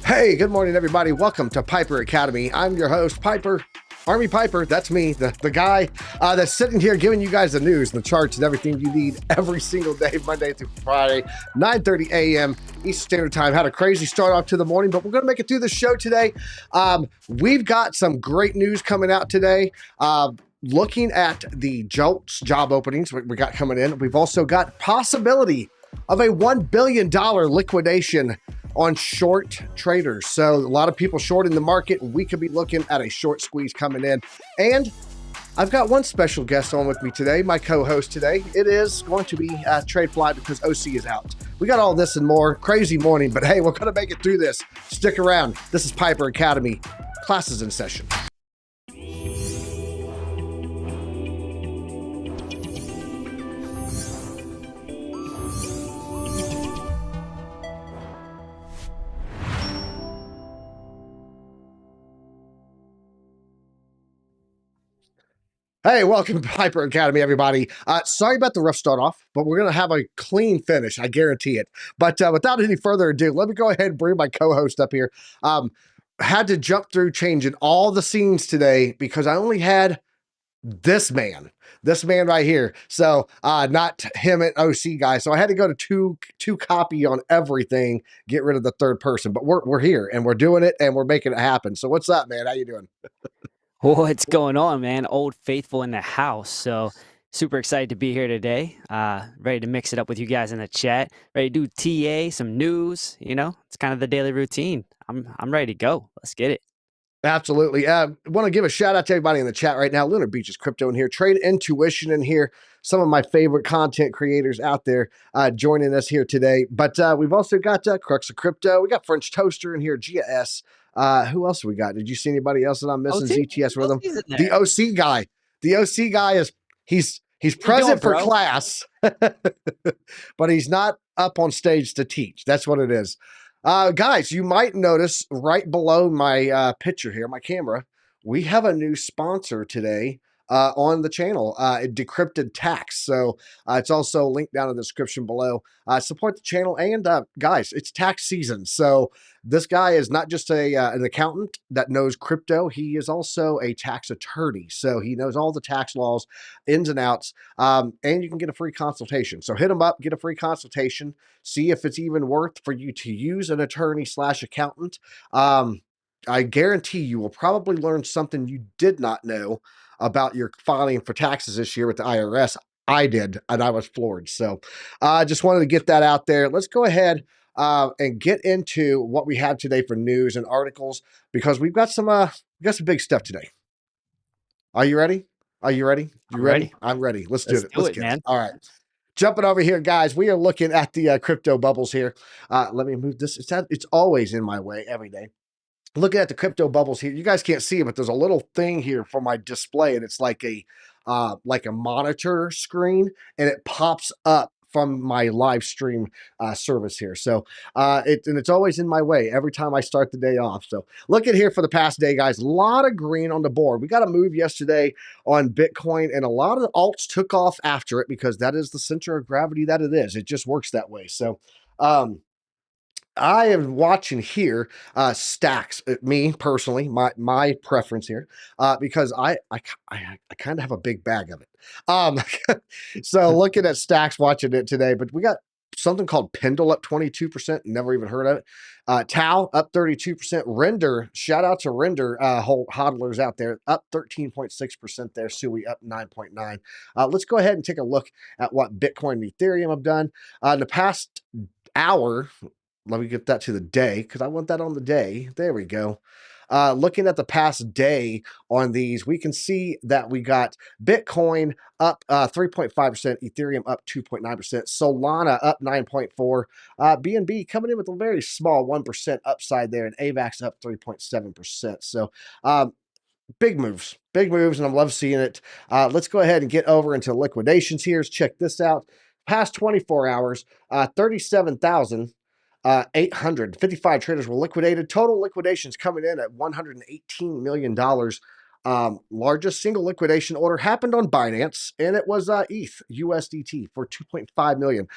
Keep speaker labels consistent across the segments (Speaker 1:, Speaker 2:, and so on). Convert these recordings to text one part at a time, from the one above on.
Speaker 1: Hey, good morning, everybody. Welcome to Piper Academy. I'm your host, Piper, Army Piper. That's me, the guy that's sitting here giving you guys the news and the charts and everything you need every single day, Monday through Friday, 9:30 a.m. Eastern Standard Time. Had a crazy start off to the morning, but we're going to make it through the show today. We've got some great news coming out today. Looking at the JOLTS job openings we got coming in, we've also got possibility of a $1 billion liquidation on short traders. So a lot of people short in the market. We could be looking at a short squeeze coming in. And I've got one special guest on with me today, my co-host today. It is going to be TradeFly because OC is out. We got all this and more. Crazy morning, but hey, we're going to make it through this. Stick around. This is Piper Academy. Classes in session. Hey, welcome to Piper Academy, everybody. Sorry about the rough start off, but we're going to have a clean finish. I guarantee it. But without any further ado, let me go ahead and bring my co-host up here. Had to jump through changing all the scenes today because I only had this man right here. So not him and OC guy. So I had to go to two copy on everything, get rid of the third person. But we're here and we're doing it and we're making it happen. So what's up, man? How you doing?
Speaker 2: What's going on, man? Old Faithful in the house. So super excited to be here today. Ready to mix it up with you guys in the chat. Ready to do TA, some news. You know, it's kind of the daily routine. I'm ready to go. Let's get it.
Speaker 1: Absolutely. Want to give a shout out to everybody in the chat right now. Lunar Beach is crypto in here. Trade Intuition in here. Some of my favorite content creators out there joining us here today. But we've also got Crux of Crypto. We got French Toaster in here. GS. Who else we got? Did you see anybody else that I'm missing? ZTS Rhythm. The OC guy. The OC guy is he's present for class, but he's not up on stage to teach. That's what it is. Guys, you might notice right below my picture here, my camera, we have a new sponsor today on the channel, Decrypted Tax. So it's also linked down in the description below. Support the channel. And guys, it's tax season. So this guy is not just an accountant that knows crypto. He is also a tax attorney. So he knows all the tax laws, ins and outs, and you can get a free consultation. So hit him up, get a free consultation, see if it's even worth for you to use an attorney / accountant. I guarantee you will probably learn something you did not know about your filing for taxes this year with the IRS. I did, and I was floored. So I just wanted to get that out there. Let's go ahead and get into what we have today for news and articles, because we've got some big stuff today. Are you ready? Are you ready? You ready? I'm ready. Let's do it. Let's get it. All right. Jumping over here, guys, we are looking at the crypto bubbles here. Let me move this. It's always in my way every day. Looking at the crypto bubbles here, you guys can't see it, but there's a little thing here for my display, and it's like a monitor screen, and it pops up from my live stream service here. So it's always in my way every time I start the day off. So look at here for the past day, guys. A lot of green on the board. We got a move yesterday on Bitcoin, and a lot of the alts took off after it because that is the center of gravity that it is. It just works that way. So I am watching here stacks. Me personally, my preference here, because I kind of have a big bag of it. So looking at stacks, watching it today, but we got something called Pendle up 22%. Never even heard of it. Tau up 32%. Render, shout out to Render hodlers out there, up 13.6% there. Sui up 9.9. Let's go ahead and take a look at what Bitcoin and Ethereum have done in the past hour. Let me get that to the day because I want that on the day. There we go. Looking at the past day on these, we can see that we got Bitcoin up 3.5%, Ethereum up 2.9%, Solana up 9.4%, BNB coming in with a very small 1% upside there, and AVAX up 3.7%. So big moves, and I love seeing it. Let's go ahead and get over into liquidations here. Let's check this out. Past 24 hours, 37,000. 855 traders were liquidated. Total liquidations coming in at $118 million. Largest single liquidation order happened on Binance, and it was ETH USDT for 2.5 million.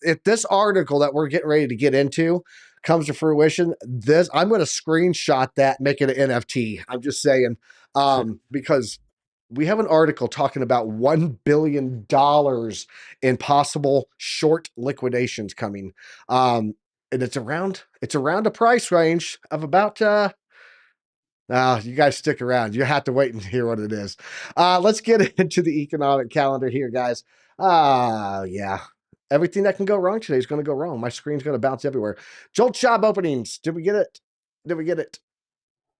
Speaker 1: If this article that we're getting ready to get into, comes to fruition, this I'm going to screenshot that, make it an NFT. I'm just saying, because we have an article talking about $1 billion in possible short liquidations coming. And it's around a price range of about you guys stick around. You have to wait and hear what it is. Let's get into the economic calendar here, guys. Yeah. Everything that can go wrong today is going to go wrong. My screen's going to bounce everywhere. Jolt job openings. Did we get it? Did we get it?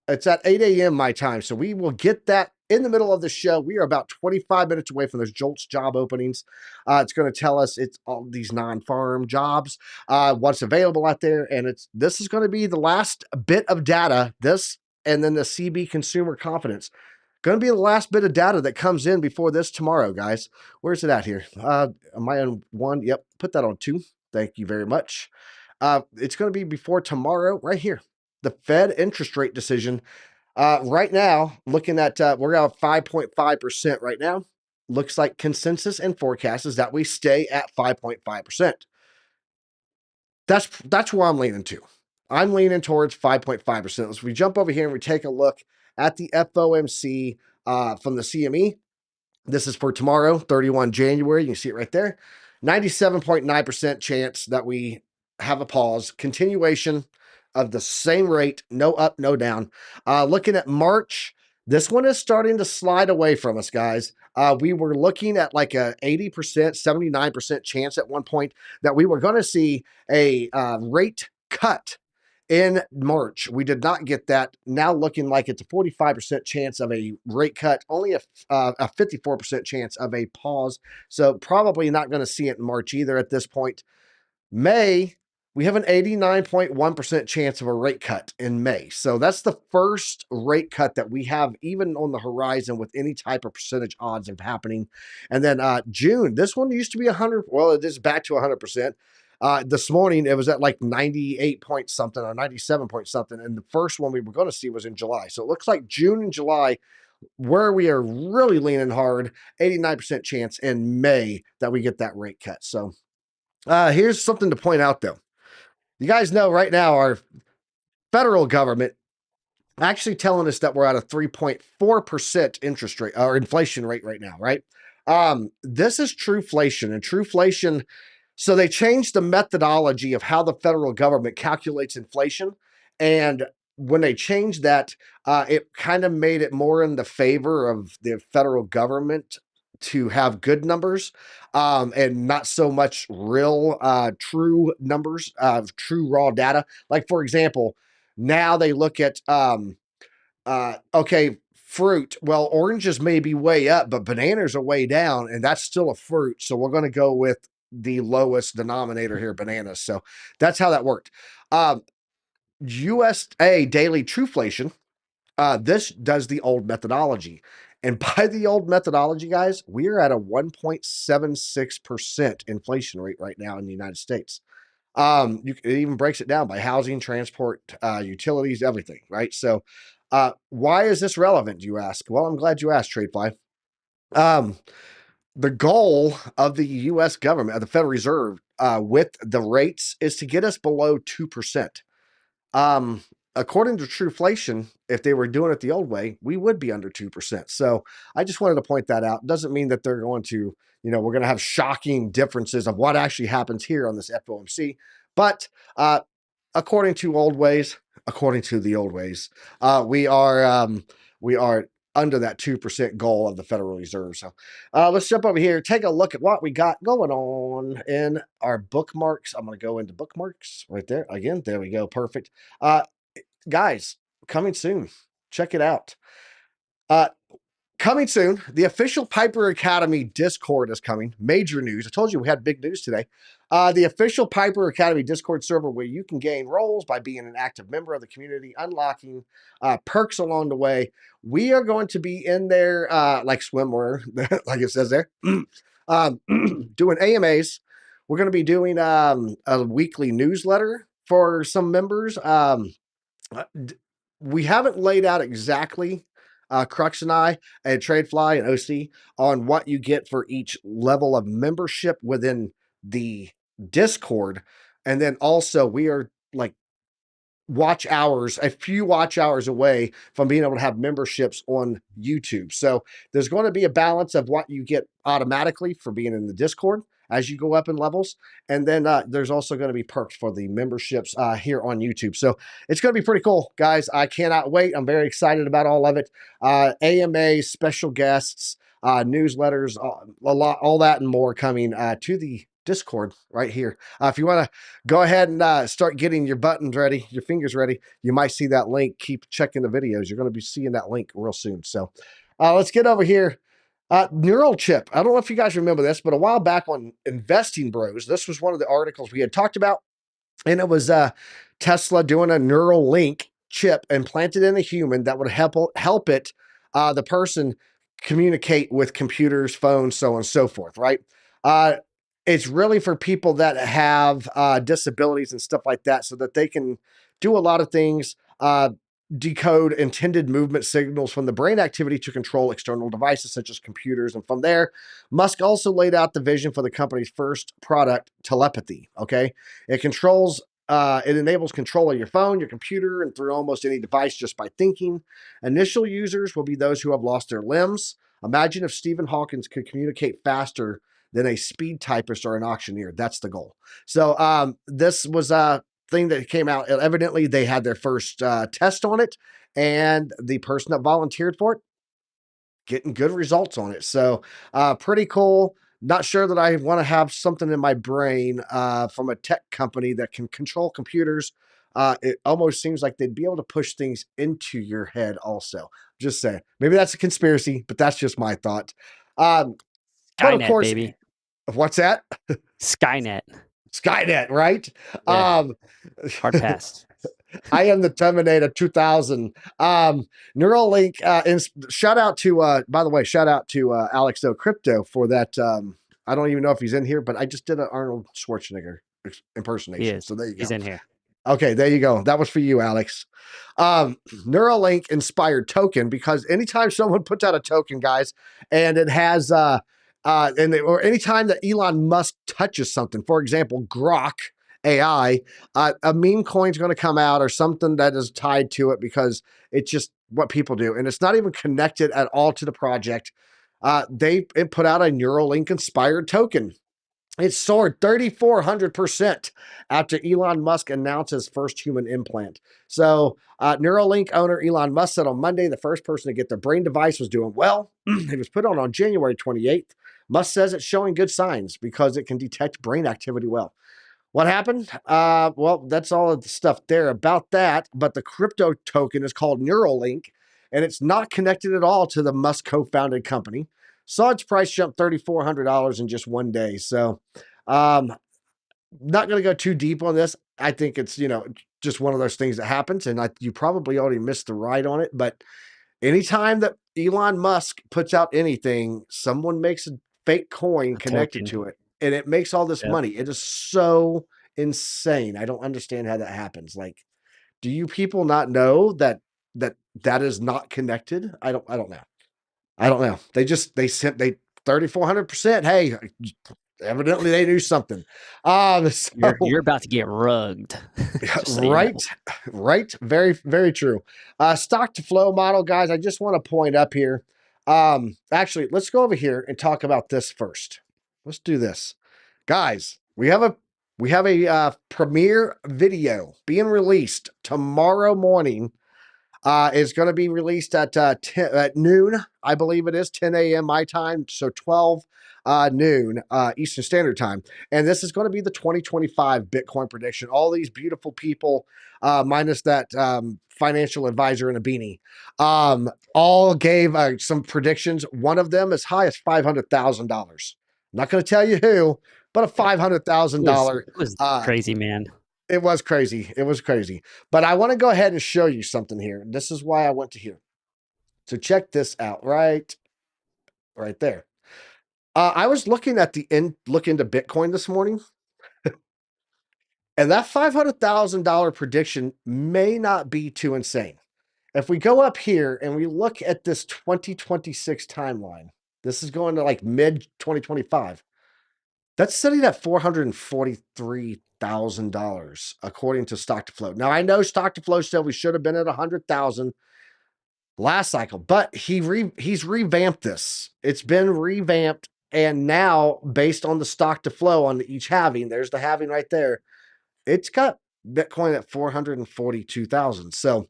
Speaker 1: It's at 8 a.m. my time, so we will get that in the middle of the show. We are about 25 minutes away from those Jolts job openings. It's going to tell us it's all these non-farm jobs, what's available out there, and this is going to be the last bit of data. This and then the CB consumer confidence. Going to be the last bit of data that comes in before this tomorrow, guys. Where's it at here? Am I on 1? Yep, put that on 2. Thank you very much. It's going to be before tomorrow, right here. The Fed interest rate decision. Right now, looking at we're at 5.5% right now. Looks like consensus and forecast is that we stay at 5.5%. That's where I'm leaning to. I'm leaning towards 5.5%. As we jump over here and we take a look at the FOMC from the CME. This is for tomorrow, 31 January. You can see it right there. 97.9% chance that we have a pause. Continuation of the same rate, no up, no down. Looking at March, this one is starting to slide away from us, guys. We were looking at like a 80%, 79% chance at one point that we were going to see a rate cut in March. We did not get that. Now looking like it's a 45% chance of a rate cut, only a 54% chance of a pause. So probably not going to see it in March either at this point. May, we have an 89.1% chance of a rate cut in May. So that's the first rate cut that we have even on the horizon with any type of percentage odds of happening. And then June, this one used to be 100. Well, it is back to 100%. This morning, it was at like 98 point something or 97 point something. And the first one we were going to see was in July. So it looks like June and July, where we are really leaning hard, 89% chance in May that we get that rate cut. So here's something to point out, though. You guys know right now our federal government actually telling us that we're at a 3.4% interest rate or inflation rate right now, right? This is Truflation, and Truflation. So they changed the methodology of how the federal government calculates inflation. And when they changed that, it kind of made it more in the favor of the federal government to have good numbers and not so much real true numbers, true raw data. Like, for example, now they look at, okay, fruit. Well, oranges may be way up, but bananas are way down, and that's still a fruit. So we're going to go with the lowest denominator here, bananas. So that's how that worked. USA Daily Truflation, this does the old methodology. And by the old methodology, guys, we are at a 1.76% inflation rate right now in the United States. It even breaks it down by housing, transport, utilities, everything, right? So why is this relevant, you ask? Well, I'm glad you asked, TradeFly. The goal of the U.S. government, of the Federal Reserve, with the rates is to get us below 2%. According to Truflation, if they were doing it the old way, we would be under 2%. So I just wanted to point that out. Doesn't mean that they're going to, we're going to have shocking differences of what actually happens here on this FOMC. But according to the old ways, we are under that 2% goal of the Federal Reserve. So let's jump over here, take a look at what we got going on in our bookmarks. I'm going to go into bookmarks right there. Again, there we go. Perfect. Guys, coming soon. Check it out. Coming soon, the official Piper Academy Discord is coming. Major news. I told you we had big news today. The official Piper Academy Discord server where you can gain roles by being an active member of the community, unlocking perks along the way. We are going to be in there like swimwear, like it says there, doing AMAs. We're going to be doing a weekly newsletter for some members. We haven't laid out exactly, Crux and I, and TradeFly and OC, on what you get for each level of membership within the Discord. And then also we are like watch hours, a few watch hours away from being able to have memberships on YouTube. So there's going to be a balance of what you get automatically for being in the Discord as you go up in levels. And then there's also going to be perks for the memberships here on YouTube. So it's going to be pretty cool, guys. I cannot wait. I'm very excited about all of it. AMA, special guests, newsletters, all that and more coming to the Discord right here. If you want to go ahead and start getting your buttons ready, your fingers ready, you might see that link. Keep checking the videos. You're going to be seeing that link real soon. So let's get over here. Neural chip. I don't know if you guys remember this, but a while back on Investing Bros, this was one of the articles we had talked about. And it was Tesla doing a neural link chip implanted in a human that would help it, the person communicate with computers, phones, so on and so forth, right? It's really for people that have disabilities and stuff like that so that they can do a lot of things, decode intended movement signals from the brain activity to control external devices such as computers. And from there, Musk also laid out the vision for the company's first product, telepathy. Okay. It enables control of your phone, your computer, and through almost any device just by thinking. Initial users will be those who have lost their limbs. Imagine if Stephen Hawking could communicate faster than a speed typist or an auctioneer. That's the goal. So this was a thing that came out. Evidently, they had their first test on it, and the person that volunteered for it getting good results on it. So pretty cool. Not sure that I want to have something in my brain from a tech company that can control computers. It almost seems like they'd be able to push things into your head also. Just saying. Maybe that's a conspiracy, but that's just my thought. But of
Speaker 2: Skynet,
Speaker 1: course,
Speaker 2: baby.
Speaker 1: what's that?
Speaker 2: Skynet.
Speaker 1: Skynet, right?
Speaker 2: Yeah.
Speaker 1: Um,
Speaker 2: Hard pass.
Speaker 1: I am the Terminator 2000. Neuralink, and shout out to, by the way, shout out to Alex O Crypto for that. I don't even know if he's in here, but I just did an Arnold Schwarzenegger
Speaker 2: He
Speaker 1: impersonation.
Speaker 2: is.
Speaker 1: So there you go.
Speaker 2: He's in here.
Speaker 1: Okay, there you go. That was for you, Alex. Neuralink inspired token, because anytime someone puts out a token, guys, and it has or anytime that Elon Musk touches something, for example, Grok AI, a meme coin's going to come out or something that is tied to it, because it's just what people do, and it's not even connected at all to the project. They put out a Neuralink inspired token. It soared 3,400% after Elon Musk announced his first human implant. So, Neuralink owner Elon Musk said on Monday the first person to get the brain device was doing well. It was put on January 28th. Musk says it's showing good signs because it can detect brain activity well. What happened? Well, that's all of the stuff there about that. But the crypto token is called Neuralink, and it's not connected at all to the Musk co-founded company. Saw its price jump $3,400 in just one day. So, not going to go too deep on this. I think it's just one of those things that happens, and you probably already missed the ride on it. But anytime that Elon Musk puts out anything, someone makes a fake coin
Speaker 2: A
Speaker 1: connected
Speaker 2: token.
Speaker 1: to it, and it makes all this
Speaker 2: Yep.
Speaker 1: money. It is so insane. I don't understand how that happens. Like, do you people not know that is not connected? I don't know. I don't know. They sent 3,400%. Hey, evidently they knew something. So
Speaker 2: You're about to get rugged. Just so you know.
Speaker 1: right, right, very, very true. Stock to flow model, guys. I just want to point up here. Actually, let's go over here and talk about this first. Let's do this, guys. We have a premiere video being released tomorrow morning. Is going to be released at at noon, I believe it is 10 a.m. my time, so 12 noon Eastern Standard Time. And this is going to be the 2025 Bitcoin prediction. All these beautiful people, minus that financial advisor in a beanie, all gave some predictions. One of them as high as $500,000. I'm not going to tell you who, but a $500,000.
Speaker 2: It was crazy, man.
Speaker 1: It was crazy. It was crazy. But I want to go ahead and show you something here. This is why I went to here. So check this out right there. I was looking at look into Bitcoin this morning, and that $500,000 prediction may not be too insane. If we go up here and we look at this 2026 timeline, this is going to like mid 2025. That's sitting at 443 $500,000 according to stock to flow. Now I know stock to flow said we should have been at 100,000 last cycle, but he's revamped this. It's been revamped, and now based on the stock to flow on each halving, there's the halving right there. It's got Bitcoin at 442,000. So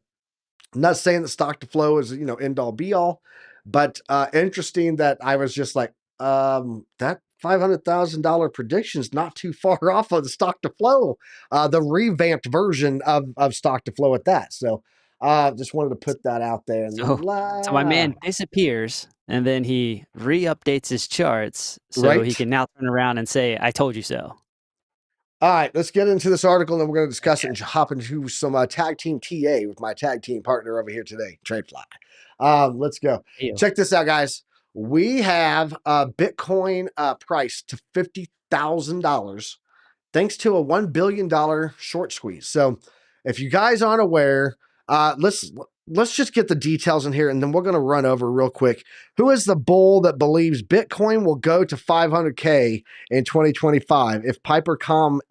Speaker 1: I'm not saying that stock to flow is, end all be all, but interesting that I was just like, that $500,000 prediction is not too far off of the stock to flow, the revamped version of stock to flow at that. So just wanted to put that out there. And then
Speaker 2: So my man disappears, and then he re-updates his charts so he
Speaker 1: right.
Speaker 2: can now turn around and say, "I told you so."
Speaker 1: All right, let's get into this article, and then we're going to discuss it
Speaker 2: Okay.
Speaker 1: and hop into some tag team TA with my tag team partner over here today, TradeFly. Let's go.
Speaker 2: Ew.
Speaker 1: Check this out, guys. We have Bitcoin price to $50,000 thanks to a $1 billion short squeeze. So if you guys aren't aware, let's just get the details in here, and then we're going to run over real quick. Who is the bull that believes Bitcoin will go to 500K in 2025? If Piper comment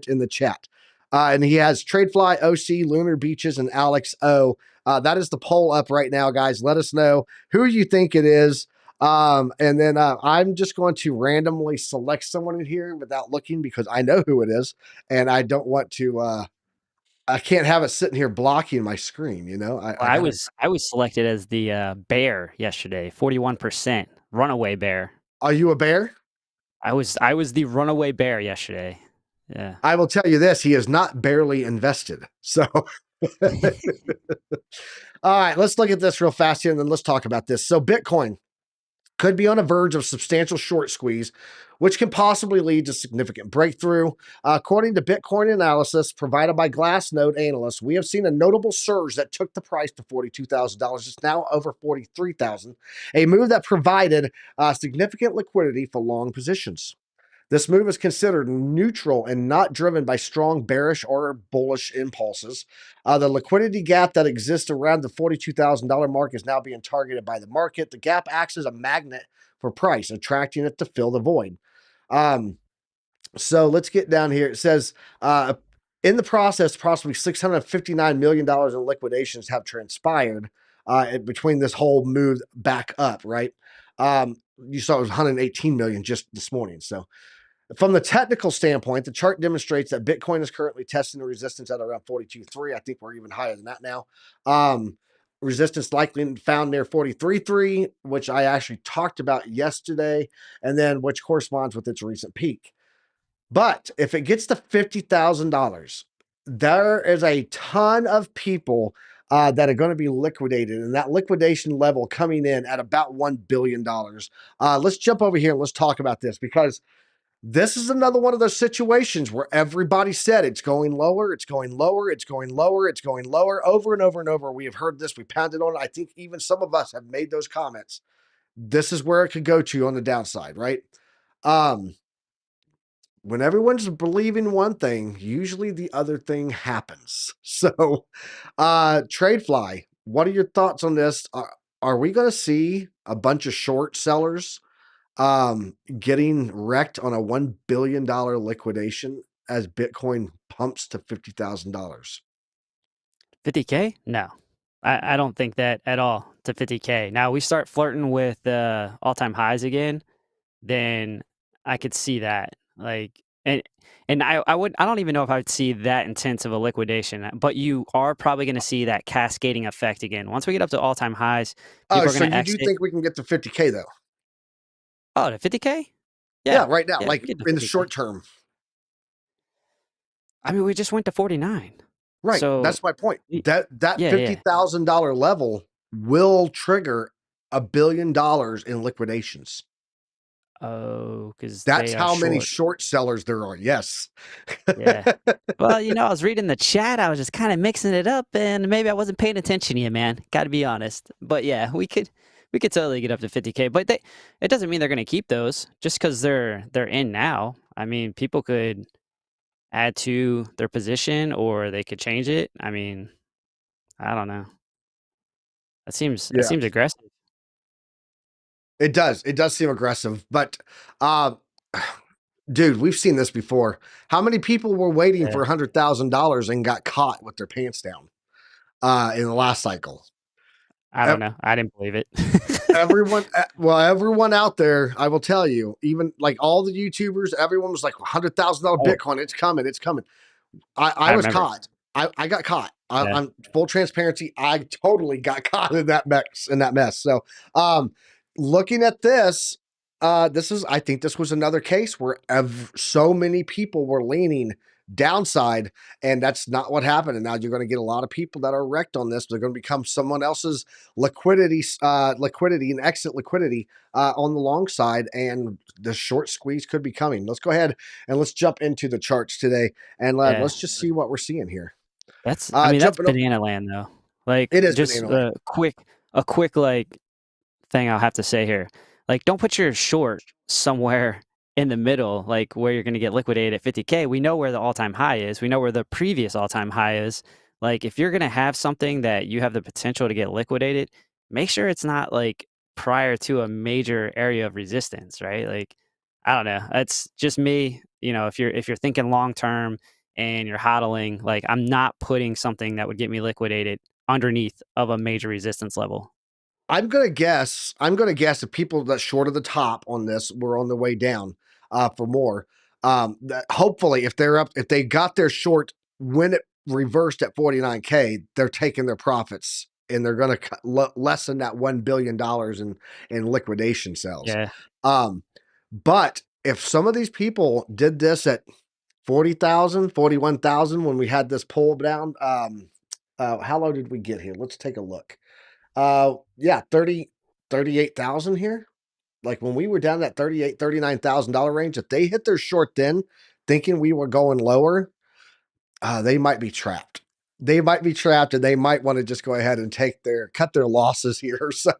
Speaker 1: in the chat, and he has Tradefly, OC, Lunar Beaches, and Alex O. That is the poll up right now, guys. Let us know who you think it is. And then I'm just going to randomly select someone in here without looking because I know who it is, and I don't want to. I can't have it sitting here blocking my screen.
Speaker 2: Well,
Speaker 1: I gotta.
Speaker 2: I was selected as the bear yesterday, 41% runaway bear.
Speaker 1: Are you a bear?
Speaker 2: I was the runaway bear yesterday. Yeah.
Speaker 1: I will tell you this: he is not barely invested. So, all right, let's look at this real fast here, and then let's talk about this. So, Bitcoin could be on a verge of substantial short squeeze, which can possibly lead to significant breakthrough. According to Bitcoin analysis provided by Glassnode analysts, we have seen a notable surge that took the price to $42,000. It's now over $43,000, a move that provided significant liquidity for long positions. This move is considered neutral and not driven by strong bearish or bullish impulses. The liquidity gap that exists around the $42,000 mark is now being targeted by the market. The gap acts as a magnet for price, attracting it to fill the void. So let's get down here. It says, in the process, approximately $659 million in liquidations have transpired between this whole move back up, right? You saw it was 118 million just this morning. So from the technical standpoint, the chart demonstrates that Bitcoin is currently testing the resistance at around 42.3. I think we're even higher than that now. Resistance likely found near 43.3, which I actually talked about yesterday, and then which corresponds with its recent peak. But if it gets to $50,000, there is a ton of people that are going to be liquidated, and that liquidation level coming in at about $1 billion. Let's jump over here and let's talk about this because this is another one of those situations where everybody said it's going lower, it's going lower, it's going lower, it's going lower, over and over and over. We have heard this, we pounded on it. I think even some of us have made those comments. This is where it could go to on the downside, right? When everyone's believing one thing, usually the other thing happens. So, Tradefly, what are your thoughts on this? Are we going to see a bunch of short sellers getting wrecked on a $1 billion liquidation as Bitcoin pumps to $50,000?
Speaker 2: 50K? No. I don't think that at all to 50K. Now we start flirting with all-time highs again, then I could see that. Like and I don't even know if I would see that intense of a liquidation, but you are probably going to see that cascading effect again. Once we get up to all-time highs,
Speaker 1: Oh,
Speaker 2: people are
Speaker 1: so
Speaker 2: going to
Speaker 1: you do
Speaker 2: exit.
Speaker 1: think we can get to 50K though?
Speaker 2: Oh, to 50K?
Speaker 1: Yeah,
Speaker 2: Yeah.
Speaker 1: right now,
Speaker 2: Yeah, we
Speaker 1: like
Speaker 2: get to
Speaker 1: in the
Speaker 2: 50K.
Speaker 1: short term.
Speaker 2: I mean, we just went to 49.
Speaker 1: Right.
Speaker 2: So,
Speaker 1: That's my point.
Speaker 2: y-
Speaker 1: That
Speaker 2: yeah, yeah.
Speaker 1: $50,000 level will trigger $1 billion in liquidations.
Speaker 2: Oh, because
Speaker 1: That's
Speaker 2: they are
Speaker 1: how many
Speaker 2: short.
Speaker 1: short sellers there are. Yes.
Speaker 2: Yeah. Well, I was reading the chat. I was just kind of mixing it up, and maybe I wasn't paying attention to you, man. Got to be honest. But yeah, we could totally get up to 50K. But it doesn't mean they're going to keep those just because they're in now. I mean, people could add to their position, or they could change it. I mean, I don't know. It
Speaker 1: Yeah.
Speaker 2: seems aggressive.
Speaker 1: It does. It does seem aggressive, but uh Dude, we've seen this before. How many people were waiting
Speaker 2: Yeah.
Speaker 1: for $100,000 and got caught with their pants down in the last cycle?
Speaker 2: I
Speaker 1: E-
Speaker 2: don't know. I didn't believe it.
Speaker 1: Everyone, well, everyone out there, I will tell you, even like all the YouTubers, everyone was like $100,000
Speaker 2: Oh,
Speaker 1: Bitcoin. It's coming. It's coming. I
Speaker 2: I
Speaker 1: was
Speaker 2: remember.
Speaker 1: caught. I got caught.
Speaker 2: Yeah.
Speaker 1: I'm full transparency. I totally got caught in that mess. So, um, looking at this, I think this was another case where so many people were leaning downside, and that's not what happened. And now you're going to get a lot of people that are wrecked on this. They're going to become someone else's liquidity and exit liquidity on the long side, and the short squeeze could be coming. Let's go ahead and let's jump into the charts today, and
Speaker 2: Yeah.
Speaker 1: let's just see what we're seeing here.
Speaker 2: I mean, that's
Speaker 1: Jumping up,
Speaker 2: banana land though. Like
Speaker 1: it is
Speaker 2: just
Speaker 1: banana land.
Speaker 2: a quick like thing I'll have to say here. Like, don't put your short somewhere in the middle, like where you're going to get liquidated at 50K. We know where the all-time high is. We know where the previous all-time high is. Like, if you're going to have something that you have the potential to get liquidated, make sure it's not like prior to a major area of resistance, right? Like, I don't know. That's just me. You know, if you're thinking long term and you're hodling, like I'm not putting something that would get me liquidated underneath of a major resistance level.
Speaker 1: I'm gonna guess the people that shorted the top on this were on the way down for more. That hopefully, if they got their short when it reversed at 49K, they're taking their profits and they're going to lessen that $1 billion in liquidation sales.
Speaker 2: Yeah.
Speaker 1: Um, but if some of these people did this at 40,000, 41,000 when we had this pull down, how low did we get here? Let's take a look. Yeah, 38,000 here. Like when we were down that $39,000 range, if they hit their short then, thinking we were going lower, they might be trapped. They might be trapped, and they might want to just go ahead and cut their losses here. So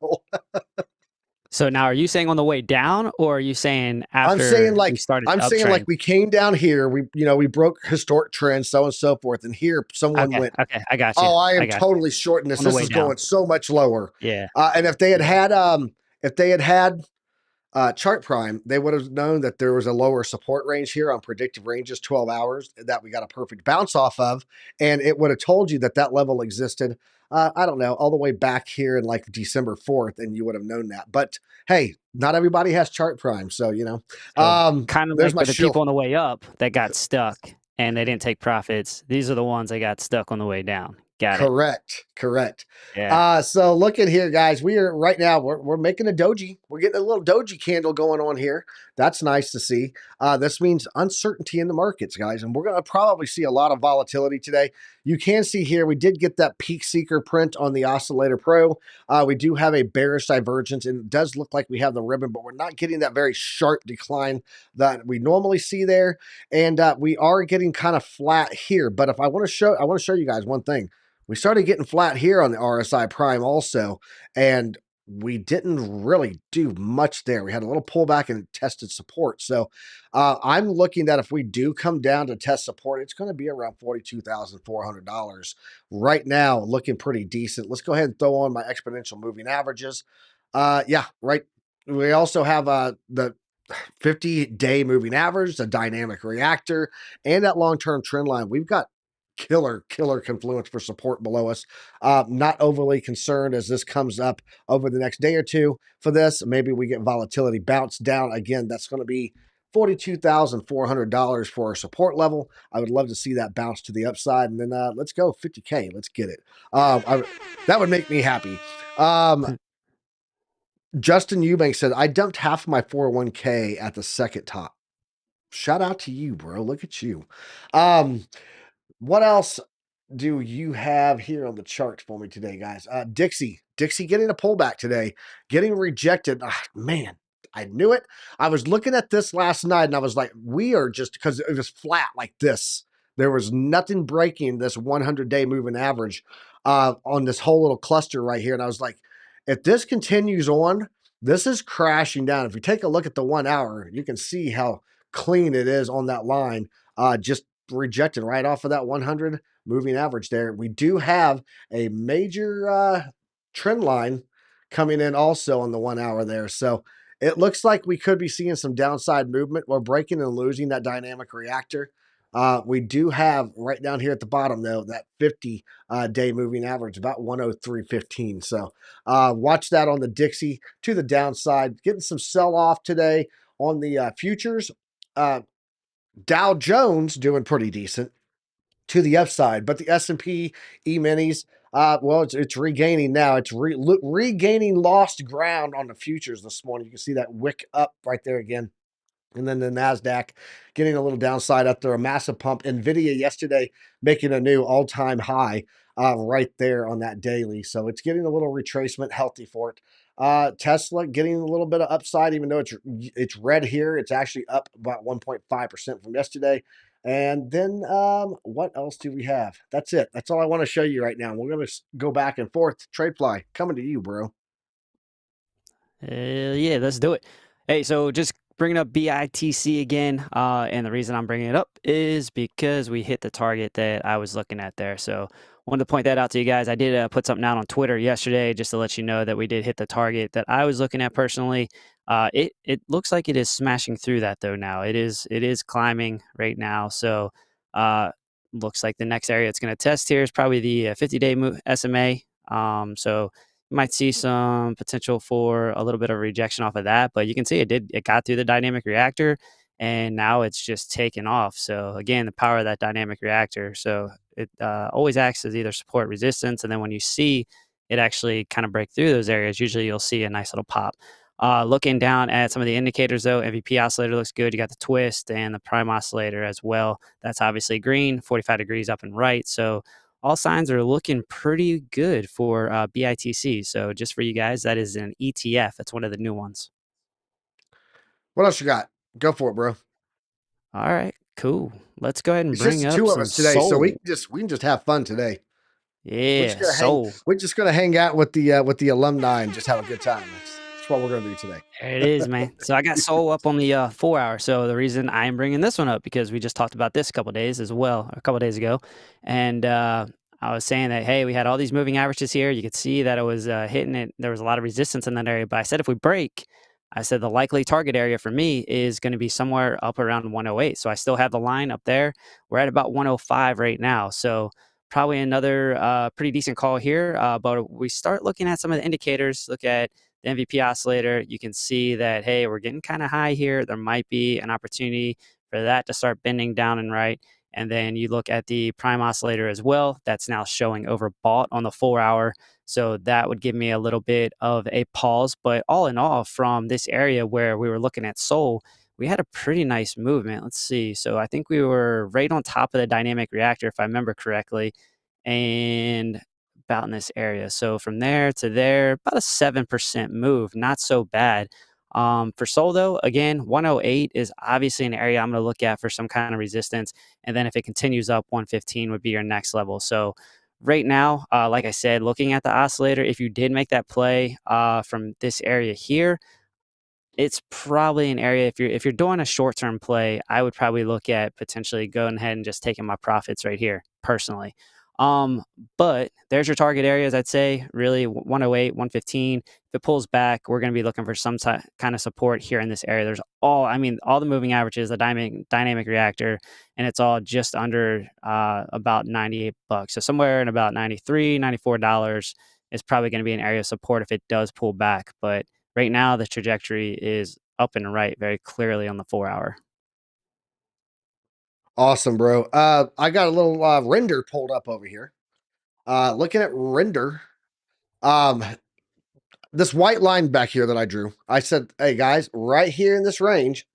Speaker 2: So now are you saying on the way down or are you saying
Speaker 1: I'm saying
Speaker 2: after we
Speaker 1: like
Speaker 2: started
Speaker 1: I'm
Speaker 2: the
Speaker 1: saying like
Speaker 2: uptrend?
Speaker 1: we came down here, we broke historic trends, so on and so forth, and here someone
Speaker 2: Okay.
Speaker 1: went,
Speaker 2: Okay. I got you.
Speaker 1: "Oh, I
Speaker 2: I
Speaker 1: am
Speaker 2: got you.
Speaker 1: totally shorting this.
Speaker 2: On the
Speaker 1: This
Speaker 2: way
Speaker 1: is
Speaker 2: down.
Speaker 1: going so much lower."
Speaker 2: Yeah.
Speaker 1: And if they had
Speaker 2: Yeah.
Speaker 1: had Chart Prime, they would have known that there was a lower support range here on predictive ranges, 12 hours, that we got a perfect bounce off of. And it would have told you that that level existed, I don't know, all the way back here in like December 4th, and you would have known that. But hey, not everybody has Chart Prime. So,
Speaker 2: So kind of
Speaker 1: there's
Speaker 2: like
Speaker 1: my
Speaker 2: with the people
Speaker 1: shill.
Speaker 2: on the way up that got stuck and they didn't take profits. These are the ones that got stuck on the way down. Got it.
Speaker 1: Correct. Correct.
Speaker 2: Yeah.
Speaker 1: So look at here, guys. We are right now. We're making a doji. We're getting a little doji candle going on here. That's nice to see. This means uncertainty in the markets, guys, and we're going to probably see a lot of volatility today. You can see here we did get that peak seeker print on the Oscillator Pro. We do have a bearish divergence, and it does look like we have the ribbon, but we're not getting that very sharp decline that we normally see there. And we are getting kind of flat here. But if I want to show you guys one thing. We started getting flat here on the RSI Prime also, and we didn't really do much there. We had a little pullback and tested support. So I'm looking that if we do come down to test support, it's going to be around $42,400 right now, looking pretty decent. Let's go ahead and throw on my exponential moving averages. Yeah, right. We also have the 50-day moving average, the dynamic reactor, and that long-term trend line. We've got killer confluence for support below us. Not overly concerned as this comes up over the next day or two for this. Maybe we get volatility bounce down again. That's going to be $42,400 for our support level. I would love to see that bounce to the upside, and then let's go 50K. Let's get it. That would make me happy. Justin Eubank said, I dumped half of my 401k at the second top. Shout out to you, bro. Look at you. What else do you have here on the chart for me today, guys? Dixie getting a pullback today, getting rejected. Man, I knew it. I was looking at this last night and I was like, we are just because it was flat like this. There was nothing breaking this 100-day moving average on this whole little cluster right here. And I was like, if this continues on, this is crashing down. If you take a look at the 1 hour, you can see how clean it is on that line. Just rejected right off of that 100 moving average there. We do have a major trend line coming in also on the 1 hour there. So It looks like we could be seeing some downside movement. We're breaking and losing that dynamic reactor. We do have right down here at the bottom, though, that 50 day moving average, about 103.15. So watch that on the Dixie to the downside. Getting some sell off today on the futures. Dow Jones doing pretty decent to the upside, but the S&P E-minis, well, it's regaining now. It's regaining lost ground on the futures this morning. You can see that wick up right there again. And then the NASDAQ getting a little downside after a massive pump. NVIDIA yesterday making a new all-time high right there on that daily. So it's getting a little retracement, healthy for it. Tesla getting a little bit of upside, even though it's red here. It's actually up about 1.5% from yesterday. And then what else do we have? That's it. That's all I want to show you right now. We're going to go back and forth. TradeFly, coming to you, bro.
Speaker 2: Yeah, let's do it. Hey, so just bringing up BITC again, and the reason I'm bringing it up is because we hit the target that I was looking at there. So wanted to point that out to you guys. I did put something out on Twitter yesterday just to let you know that we did hit the target that I was looking at personally. It looks like it is smashing through that though now. It is climbing right now. So looks like the next area it's going to test here is probably the 50-day SMA. So you might see some potential for a little bit of rejection off of that, but you can see it got through the dynamic reactor and now it's just taken off. So again, the power of that dynamic reactor. So it always acts as either support resistance. And then when you see it actually kind of break through those areas, usually you'll see a nice little pop. Looking down at some of the indicators though, MVP oscillator looks good. You got the twist and the prime oscillator as well. That's obviously green, 45 degrees up and right. So all signs are looking pretty good for BITC. So just for you guys, that is an ETF. That's one of the new ones.
Speaker 1: What else you got? Go for it, bro.
Speaker 2: All right, cool. Let's go ahead and
Speaker 1: It's just
Speaker 2: bring
Speaker 1: the
Speaker 2: up
Speaker 1: two of
Speaker 2: some
Speaker 1: us today, so
Speaker 2: Soul.
Speaker 1: we can just have fun today. We're just
Speaker 2: Yeah,
Speaker 1: gonna hang.
Speaker 2: Soul.
Speaker 1: We're just gonna hang out with the alumni and just have a good time. That's what we're gonna do today.
Speaker 2: There it is, man. So I got Soul up on the 4 hour. So the reason I am bringing this one up because we just talked about this a couple days as well, a couple days ago, and I was saying that hey, we had all these moving averages here. You could see that it was hitting it. There was a lot of resistance in that area, but I said if we break, I said the likely target area for me is going to be somewhere up around 108. So I still have the line up there. We're at about 105 right now. So probably another pretty decent call here. But we start looking at some of the indicators. Look at the MVP oscillator, you can see that, hey, we're getting kind of high here. There might be an opportunity for that to start bending down and right. And then you look at the prime oscillator as well. That's now showing overbought on the 4 hour. So that would give me a little bit of a pause. But all in all, from this area where we were looking at Sol, we had a pretty nice movement. Let's see. So I think we were right on top of the dynamic reactor, if I remember correctly. And about in this area. So from there to there, about a 7% move, not so bad. For Sol though, again, 108 is obviously an area I'm going to look at for some kind of resistance. And then if it continues up, 115 would be your next level. So right now, like I said, looking at the oscillator, if you did make that play from this area here, it's probably an area if you're doing a short-term play, I would probably look at potentially going ahead and just taking my profits right here personally. Um, but there's your target areas, I'd say, really 108, 115. If it pulls back, we're going to be looking for some kind of support here in this area. There's all the moving averages, the dynamic reactor, and it's all just under about $98. So somewhere in about $93, $94 is probably going to be an area of support if it does pull back. But right now, the trajectory is up and right very clearly on the 4 hour.
Speaker 1: Awesome, bro. I got a little render pulled up over here. Looking at render, um, this white line back here that I drew, I said, hey guys, right here in this range,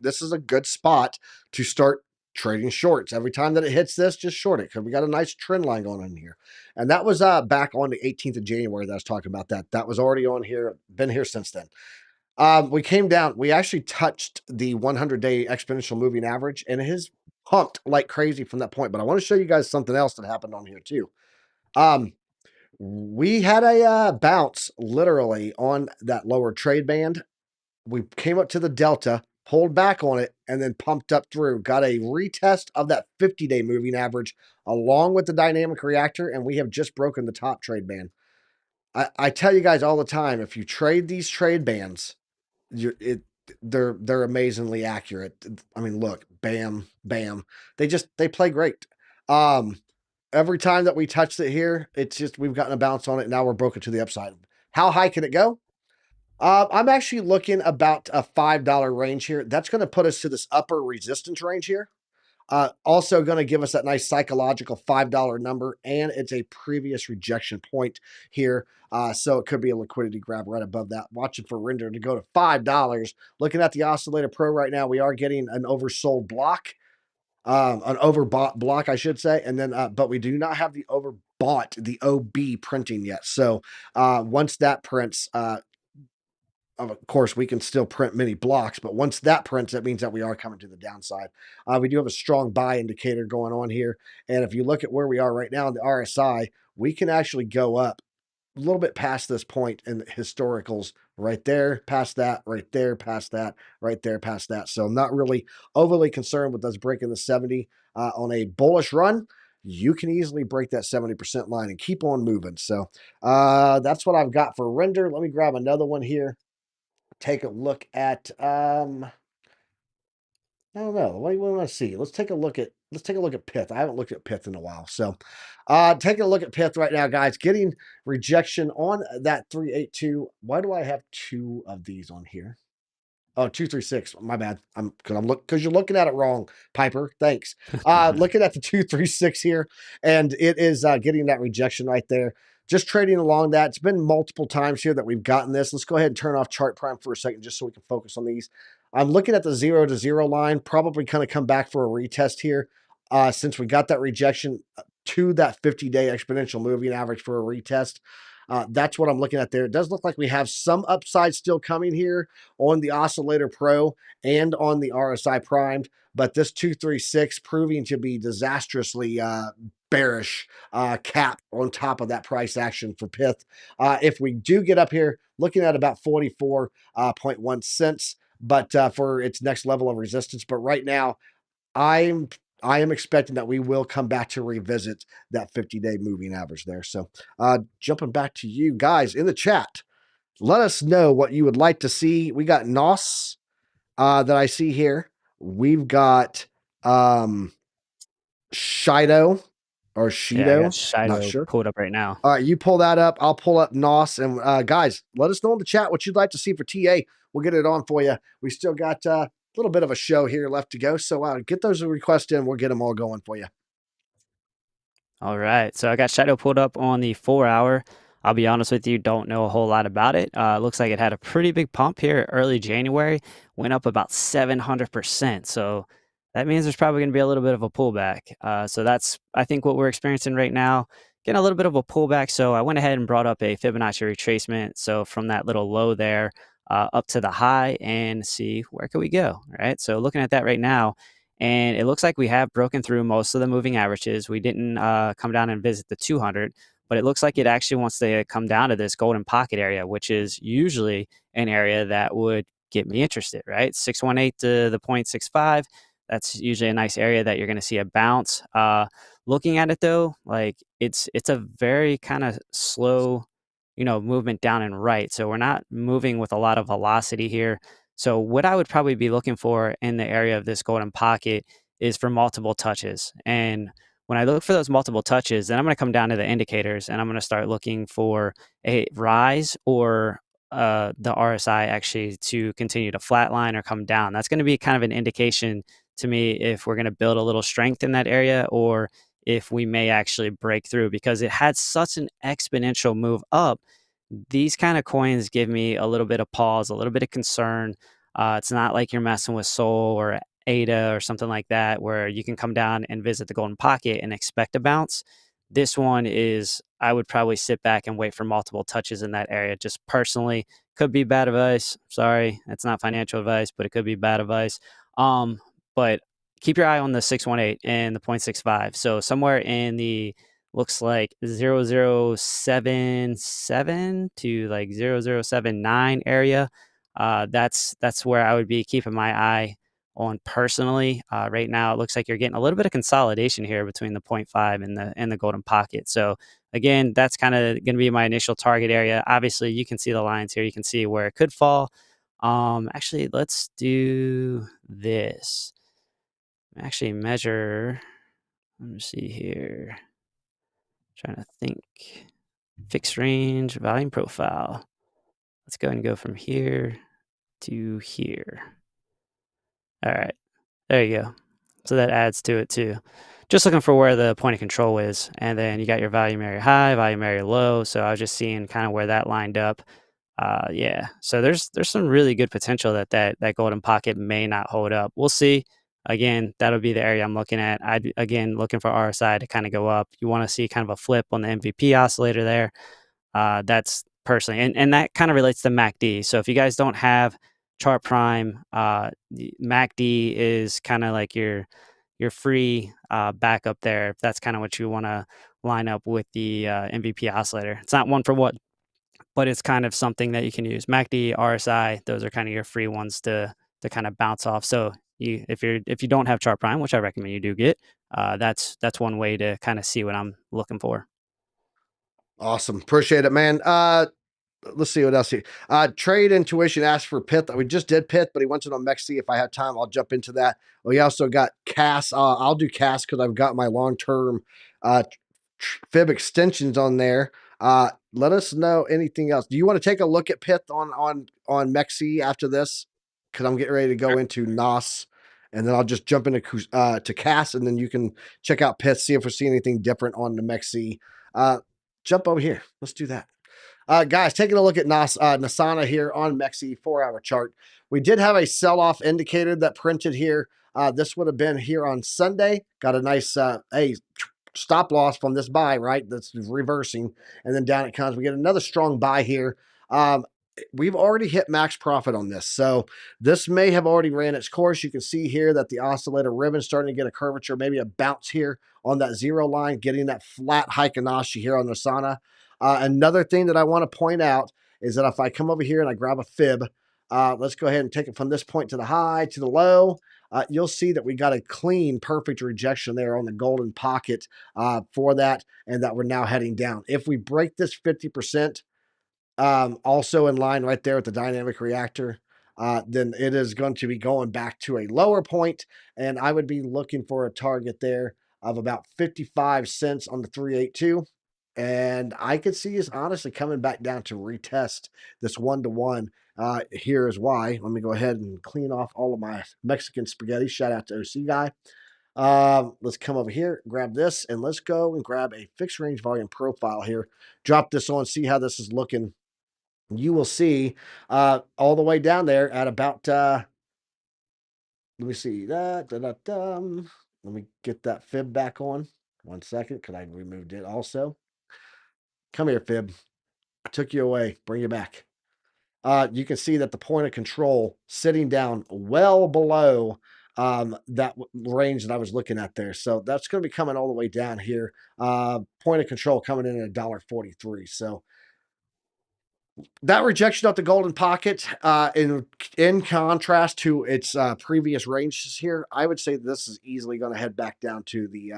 Speaker 1: this is a good spot to start trading shorts. Every time that it hits this, just short it because we got a nice trend line going on here. And that was back on the 18th of January that I was talking about that. That was already on here, been here since then. We came down, we actually touched the 100-day exponential moving average, and it has pumped like crazy from that point. But I want to show you guys something else that happened on here too. We had a bounce literally on that lower trade band. We came up to the delta, pulled back on it, and then pumped up through. Got a retest of that 50-day moving average along with the dynamic reactor, and we have just broken the top trade band. I tell you guys all the time, if you trade these trade bands, they're amazingly accurate. I mean, look, bam, bam. They play great. Every time that we touched it here, it's just we've gotten a bounce on it. Now we're broken to the upside. How high can it go? I'm actually looking about a $5 range here. That's going to put us to this upper resistance range here. Also going to give us that nice psychological $5 number, and it's a previous rejection point here. So it could be a liquidity grab right above that. Watching for render to go to $5. Looking at the Oscillator Pro right now, we are getting an oversold block, an overbought block, I should say. And then, but we do not have the overbought, the OB printing yet. So once that prints, of course, we can still print many blocks, but once that prints, that means that we are coming to the downside. We do have a strong buy indicator going on here. And if you look at where we are right now in the RSI, we can actually go up a little bit past this point in the historicals right there, past that, right there, past that, right there, past that. So I'm not really overly concerned with us breaking the 70 on a bullish run. You can easily break that 70% line and keep on moving. So that's what I've got for render. Let me grab another one here. Take a look at I don't know. What do you want to see? Let's take a look at PITH. I haven't looked at PITH in a while. So taking a look at PITH right now, guys. Getting rejection on that 382. Why do I have two of these on here? Oh, 236. My bad. Because you're looking at it wrong, Piper. Thanks. Looking at the 236 here, and it is getting that rejection right there. Just trading along that. It's been multiple times here that we've gotten this. Let's go ahead and turn off Chart Prime for a second just so we can focus on these. I'm looking at the 0 to 0 line, probably kind of come back for a retest here since we got that rejection to that 50-day exponential moving average for a retest. That's what I'm looking at there. It does look like we have some upside still coming here on the Oscillator Pro and on the RSI Primed, but this 236 proving to be disastrously bearish cap on top of that price action for PITH. If we do get up here, looking at about 44.1 cents, but for its next level of resistance. But right now, I am expecting that we will come back to revisit that 50-day moving average there. So jumping back to you guys in the chat, let us know what you would like to see. We got NOS that I see here. We've got SHIDO or
Speaker 2: Yeah, I got
Speaker 1: SHIDO. Not
Speaker 2: SHIDO
Speaker 1: sure.
Speaker 2: pulled up right now.
Speaker 1: All right, you pull that up. I'll pull up NOS. And guys, let us know in the chat what you'd like to see for TA. We'll get it on for you. We still got a little bit of a show here left to go. So get those requests in. We'll get them all going for you.
Speaker 2: All right. So I got SHIDO pulled up on the 4-hour. I'll be honest with you, don't know a whole lot about it. Looks like it had a pretty big pump here early January, went up about 700%. So that means there's probably going to be a little bit of a pullback. So that's, I think, what we're experiencing right now. Getting a little bit of a pullback. So I went ahead and brought up a Fibonacci retracement. So from that little low there up to the high and see where can we go. All right. So looking at that right now, and it looks like we have broken through most of the moving averages. We didn't come down and visit the 200, but it looks like it actually wants to come down to this golden pocket area, which is usually an area that would get me interested, right? 618 to the 0.65. That's usually a nice area that you're going to see a bounce. Looking at it though, like it's a very kind of slow, movement down and right. So we're not moving with a lot of velocity here. So what I would probably be looking for in the area of this golden pocket is for multiple touches. And when I look for those multiple touches, then I'm going to come down to the indicators and I'm going to start looking for a rise or the RSI actually to continue to flatline or come down. That's going to be kind of an indication to me if we're going to build a little strength in that area or if we may actually break through, because it had such an exponential move up. These kind of coins give me a little bit of pause, a little bit of concern. It's not like you're messing with Sol or ADA or something like that, where you can come down and visit the golden pocket and expect a bounce. This one is, I would probably sit back and wait for multiple touches in that area. Just personally, could be bad advice. Sorry, it's not financial advice, but it could be bad advice. But keep your eye on the 618 and the 0.65. So somewhere in the looks like 0077 to like 0079 area. That's where I would be keeping my eye on personally. Right now, it looks like you're getting a little bit of consolidation here between the 0.5 and the golden pocket. So again, that's kind of going to be my initial target area. Obviously, you can see the lines here. You can see where it could fall. Actually, let's do this. Actually, measure. Let me see here. Trying to think. Fixed range, volume profile. Let's go ahead and go from here to here. All right, there you go. So that adds to it too. Just looking for where the point of control is, and then you got your volume area high, volume area low. So I was just seeing kind of where that lined up. Yeah. So there's some really good potential that golden pocket may not hold up. We'll see. Again, that'll be the area I'm looking at. Again looking for RSI to kind of go up. You want to see kind of a flip on the MVP oscillator there. That's personally, and that kind of relates to MACD. So if you guys don't have Chart Prime, MACD is kind of like your free backup there. If that's kind of what you want to line up with the MVP oscillator. It's not one for one, but it's kind of something that you can use. MACD, RSI, those are kind of your free ones to kind of bounce off. So if you don't have Chart Prime, which I recommend you do get, that's one way to kind of see what I'm looking for.
Speaker 1: Awesome. Appreciate it, man. Let's see what else here. Trade Intuition asked for PITH. We just did PITH, but he wants it on MEXC. If I have time, I'll jump into that. We also got CAS. I'll do CAS because I've got my long-term fib extensions on there. Let us know anything else. Do you want to take a look at PITH on MEXC after this? Because I'm getting ready to go into NAS, and then I'll just jump into to CAS, and then you can check out PITH, see if we see anything different on the MEXC. Jump over here. Let's do that. Guys, taking a look at Nasana here on MEXC 4-hour chart. We did have a sell-off indicator that printed here. This would have been here on Sunday. Got a nice stop loss from this buy, right? That's reversing. And then down it comes. We get another strong buy here. We've already hit max profit on this. So this may have already ran its course. You can see here that the oscillator ribbon is starting to get a curvature, maybe a bounce here on that zero line, getting that flat Heikin-Ashi here on Nasana. Another thing that I want to point out is that if I come over here and I grab a fib, let's go ahead and take it from this point to the high, to the low. You'll see that we got a clean, perfect rejection there on the golden pocket for that, and that we're now heading down. If we break this 50%, also in line right there with the dynamic reactor, then it is going to be going back to a lower point, and I would be looking for a target there of about 55 cents on the 382. And I could see us honestly coming back down to retest this 1-to-1. Here is why. Let me go ahead and clean off all of my Mexican spaghetti. Shout out to OC guy. Let's come over here, grab this, and let's go and grab a fixed range volume profile here. Drop this on, see how this is looking. You will see all the way down there at about, let me see that. Let me get that fib back on. 1 second, because I removed it also. Come here, fib. I took you away. Bring you back. You can see that the point of control sitting down well below that range that I was looking at there. So that's going to be coming all the way down here. Point of control coming in at $1.43. So that rejection of the golden pocket, in contrast to its previous ranges here, I would say this is easily going to head back down to the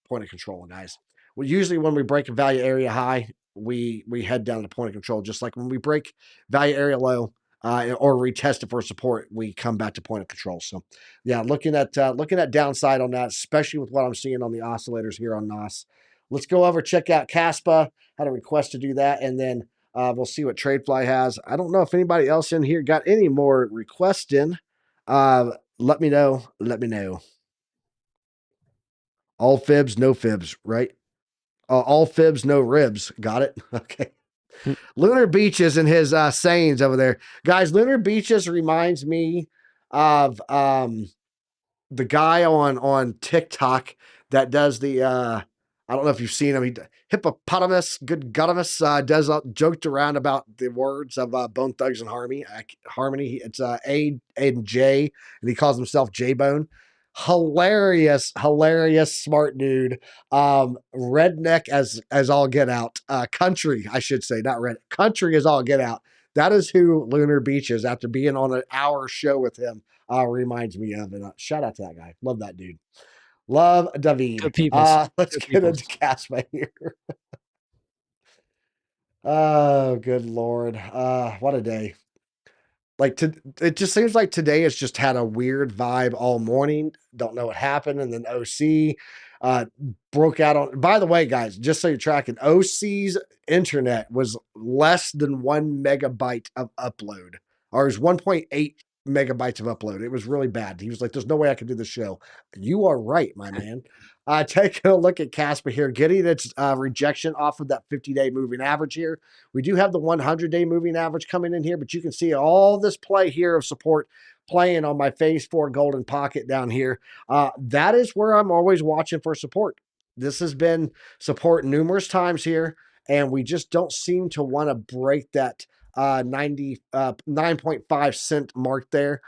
Speaker 1: point of control, guys. Well, usually when we break a value area high, we head down to point of control. Just like when we break value area low or retest it for support, we come back to point of control. So, yeah, looking at downside on that, especially with what I'm seeing on the oscillators here on NAS. Let's go over check out Caspa. Had a request to do that, and then we'll see what TradeFly has. I don't know if anybody else in here got any more requests in. Let me know. Let me know. All fibs, no fibs, right? All fibs, no ribs. Got it? Okay. Lunar Beaches and his sayings over there. Guys, Lunar Beaches reminds me of the guy on TikTok that does the I don't know if you've seen him. He Hippopotamus, good Godamus, does joked around about the words of Bone Thugs and Harmony. It's A and J, and he calls himself J Bone. Hilarious, smart dude. Redneck as all get out. Country, I should say, not red. Country as all get out. That is who Lunar Beach is after being on an hour show with him. Reminds me of it. Shout out to that guy. Love that dude. Love David.
Speaker 2: Good peoples.
Speaker 1: Let's
Speaker 2: Good
Speaker 1: get
Speaker 2: peoples.
Speaker 1: into Caspa here. Oh, good Lord. What a day. it just seems like today has just had a weird vibe all morning. Don't know what happened, and then OC uh, broke out on. By the way, guys, just so you're tracking, OC's internet was less than 1 megabyte of upload, or it was 1.8 megabytes of upload. It was really bad. He was like, "There's no way I can do the show." You are right, my man. Taking a look at Casper here, getting its rejection off of that 50-day moving average here. We do have the 100-day moving average coming in here, but you can see all this play here of support playing on my phase 4 golden pocket down here. That is where I'm always watching for support. This has been support numerous times here, and we just don't seem to want to break that 9.5 cent mark there.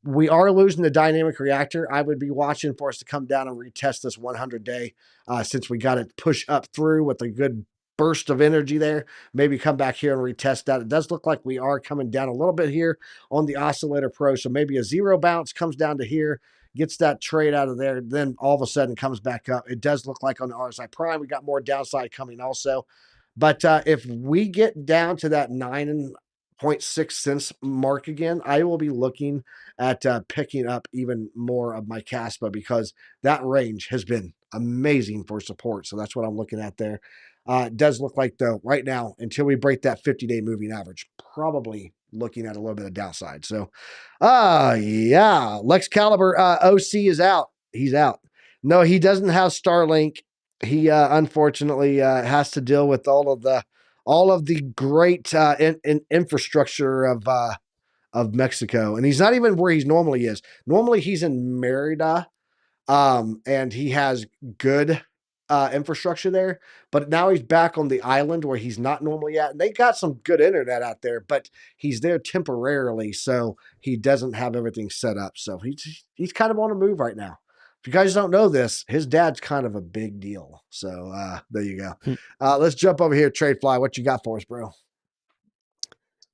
Speaker 1: We are losing the dynamic reactor. I would be watching for us to come down and retest this 100-day since we got it push up through with a good burst of energy there. Maybe come back here and retest that. It does look like we are coming down a little bit here on the Oscillator Pro. So maybe a zero bounce comes down to here, gets that trade out of there, then all of a sudden comes back up. It does look like on the RSI Prime, we got more downside coming also. But if we get down to that 9.6 cents mark again, I will be looking at picking up even more of my Caspa because that range has been amazing for support. So that's what I'm looking at there. It does look like, though, right now, until we break that 50-day moving average, probably looking at a little bit of downside. So, yeah, Lex Caliber OC is out. He's out. No, he doesn't have Starlink. He unfortunately has to deal with all of the great infrastructure of Mexico, and he's not even where he normally is. Normally, he's in Merida, and he has good infrastructure there. But now he's back on the island where he's not normally at, and they got some good internet out there, but he's there temporarily, so he doesn't have everything set up. So he's kind of on a move right now. If you guys don't know this, his dad's kind of a big deal. So there you go. Let's jump over here, TradeFly. What you got for us, bro?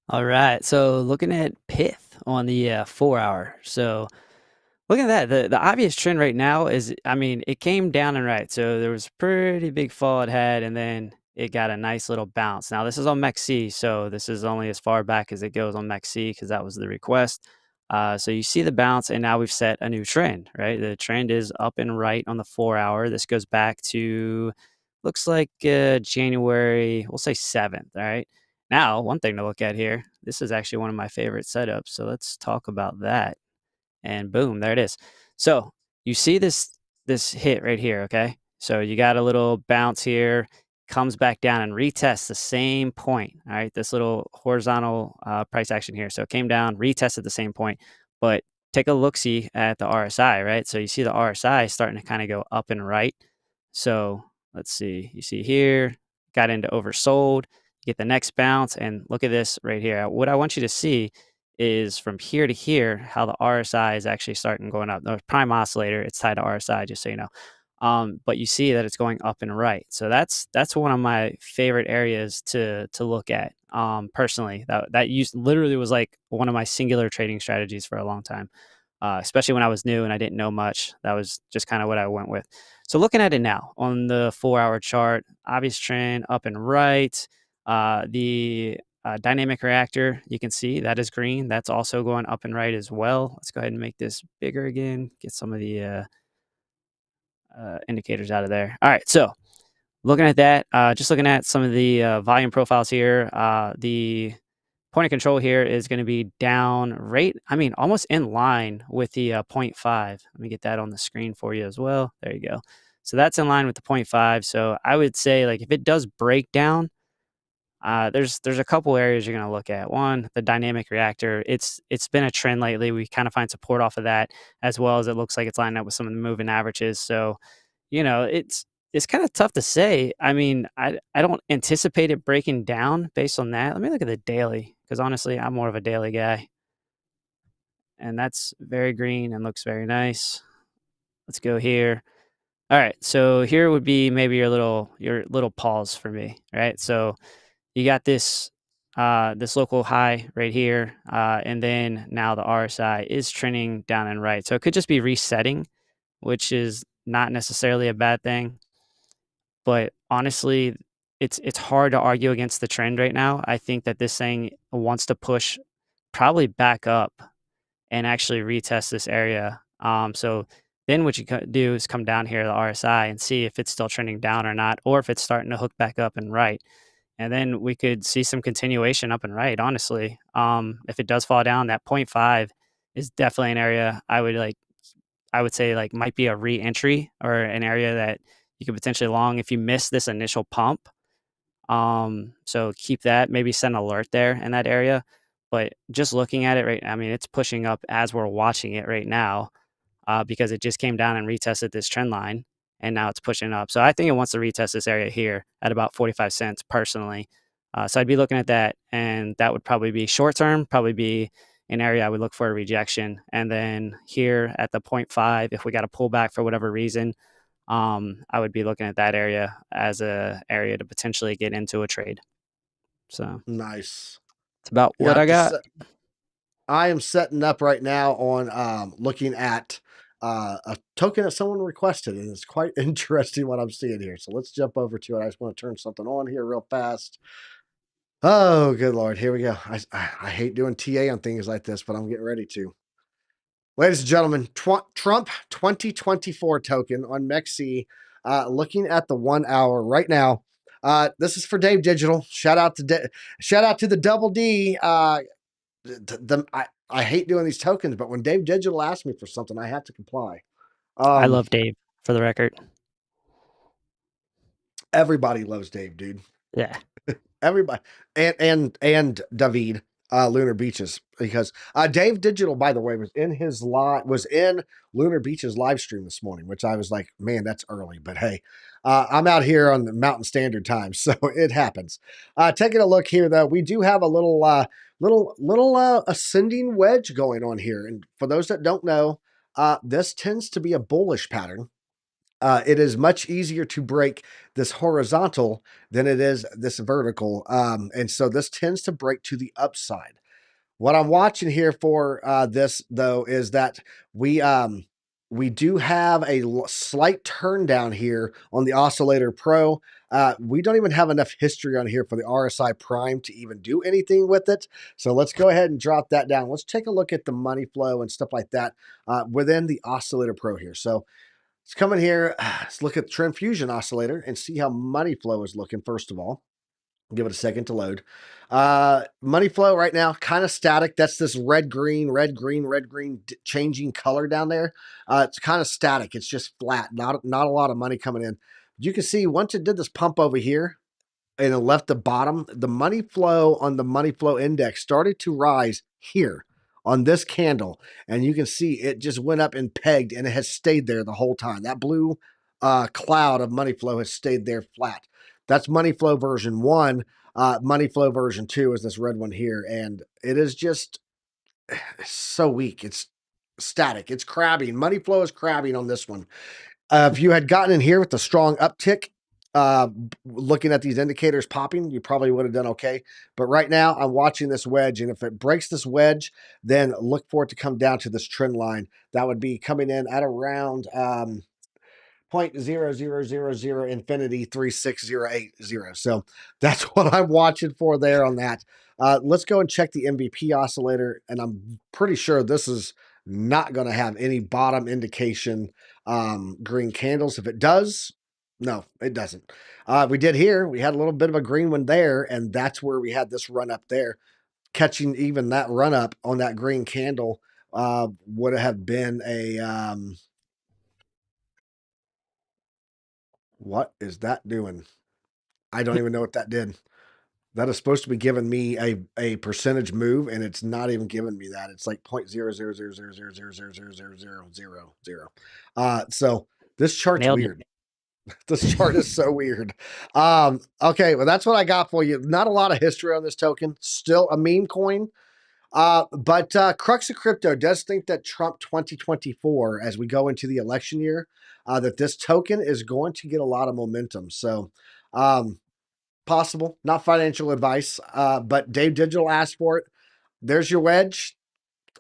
Speaker 2: All right. So looking at PITH on the 4 hour. So look at that. The obvious trend right now is, I mean, it came down and right. So there was a pretty big fall it had, and then it got a nice little bounce. Now this is on MEXC, so this is only as far back as it goes on MEXC because that was the request. So you see the bounce, and now we've set a new trend, right? The trend is up and right on the 4 hour. This goes back to, looks like January, we'll say 7th, all right? Now, one thing to look at here, this is actually one of my favorite setups. So let's talk about that. And boom, there it is. So you see this hit right here, okay? So you got a little bounce here, comes back down and retests the same point. All right, this little horizontal price action here. So it came down, retested the same point, but take a look-see at the RSI, right? So you see the RSI starting to kind of go up and right. So let's see, you see here, got into oversold, get the next bounce, and look at this right here. What I want you to see is from here to here, how the RSI is actually starting going up. The prime oscillator, it's tied to RSI, just so you know. But you see that it's going up and right. So that's one of my favorite areas to look at. Personally, that literally was like one of my singular trading strategies for a long time. Especially when I was new and I didn't know much. That was just kind of what I went with. So looking at it now on the 4 hour chart, obvious trend up and right. The dynamic reactor, you can see that is green. That's also going up and right as well. Let's go ahead and make this bigger again. Get some of the indicators out of there. All right, so looking at that, just looking at some of the volume profiles here, the point of control here is going to be down rate. I mean, almost in line with the 0.5. Let me get that on the screen for you as well. There you go. So that's in line with the 0.5. So I would say, like, if it does break down, there's a couple areas you're going to look at. One, the dynamic reactor. It's been a trend lately. We kind of find support off of that, as well as it looks like it's lining up with some of the moving averages. So, it's kind of tough to say. I mean, I don't anticipate it breaking down based on that. Let me look at the daily, because honestly, I'm more of a daily guy, and that's very green and looks very nice. Let's go here. All right, so here would be maybe your little pause for me, right? So you got this local high right here, and then now the RSI is trending down and right. So it could just be resetting, which is not necessarily a bad thing. But honestly, it's hard to argue against the trend right now. I think that this thing wants to push probably back up and actually retest this area. So then what you do is come down here to the RSI and see if it's still trending down or not, or if it's starting to hook back up and right. And then we could see some continuation up and right, honestly. If it does fall down, that 0.5 is definitely an area I would say like might be a re-entry or an area that you could potentially long if you miss this initial pump. So keep that, maybe send an alert there in that area. But just looking at it right, I mean, it's pushing up as we're watching it right now, because it just came down and retested this trend line, and now it's pushing up. So I think it wants to retest this area here at about 45 cents personally. So I'd be looking at that, and that would probably be short term, probably be an area I would look for a rejection. And then here at the 0.5, if we got a pullback for whatever reason, I would be looking at that area as a area to potentially get into a trade. So
Speaker 1: Nice.
Speaker 2: it's about
Speaker 1: Yeah,
Speaker 2: what I got.
Speaker 1: I am setting up right now on looking at a token that someone requested, and it's quite interesting what I'm seeing here. So let's jump over to it. I just want to turn something on here real fast. Oh, good Lord. Here we go. I hate doing TA on things like this, but I'm getting ready to. Ladies and gentlemen, Trump 2024 token on MEXC, looking at the 1 hour right now. This is for Dave Digital. Shout out to the Double D. I hate doing these tokens, but when Dave Digital asks me for something, I have to comply.
Speaker 2: I love Dave, for the record.
Speaker 1: Everybody loves Dave, dude.
Speaker 2: Yeah.
Speaker 1: Everybody, and David, Lunar Beaches, because Dave Digital, by the way, was in Lunar Beaches live stream this morning, which I was like, man, that's early, but hey, I'm out here on the Mountain Standard Time, so it happens. Taking a look here, though, we do have a little ascending wedge going on here, and for those that don't know, this tends to be a bullish pattern. It is much easier to break this horizontal than it is this vertical. And so this tends to break to the upside. What I'm watching here for this, though, is that we do have a slight turn down here on the Oscillator Pro. We don't even have enough history on here for the RSI Prime to even do anything with it. So let's go ahead and drop that down. Let's take a look at the money flow and stuff like that within the Oscillator Pro here. So let's come in here. Let's look at the Trend Fusion Oscillator and see how money flow is looking, first of all. Give it a second to load. Money flow right now, kind of static. That's this red, green, changing color down there. It's kind of static. It's just flat. Not a lot of money coming in. You can see once it did this pump over here, and it left the bottom, the money flow on the money flow index started to rise here on this candle. And you can see it just went up and pegged, and it has stayed there the whole time. That blue cloud of money flow has stayed there flat. That's money flow version 1. Money flow version 2 is this red one here. And it is just so weak. It's static. It's crabbing. Money flow is crabbing on this one. If you had gotten in here with a strong uptick, looking at these indicators popping, you probably would have done okay. But right now, I'm watching this wedge, and if it breaks this wedge, then look for it to come down to this trend line. That would be coming in at around 0.0000 infinity 36080. So that's what I'm watching for there on that. Let's go and check the MVP oscillator, and I'm pretty sure this is not going to have any bottom indication green candles. If it does, no, it doesn't. We did here. We had a little bit of a green one there, and that's where we had this run up there. Catching even that run up on that green candle would have been a what is that doing? I don't even know what that did. That is supposed to be giving me a percentage move, and it's not even giving me that. It's like 0.00000000000. So this chart's
Speaker 2: Nailed it.
Speaker 1: weird. This chart is so weird. Okay, well, that's what I got for you. Not a lot of history on this token. Still a meme coin. But Crux of Crypto does think that Trump 2024, as we go into the election year, that this token is going to get a lot of momentum. So possible, not financial advice, but Dave Digital asked for it. There's your wedge.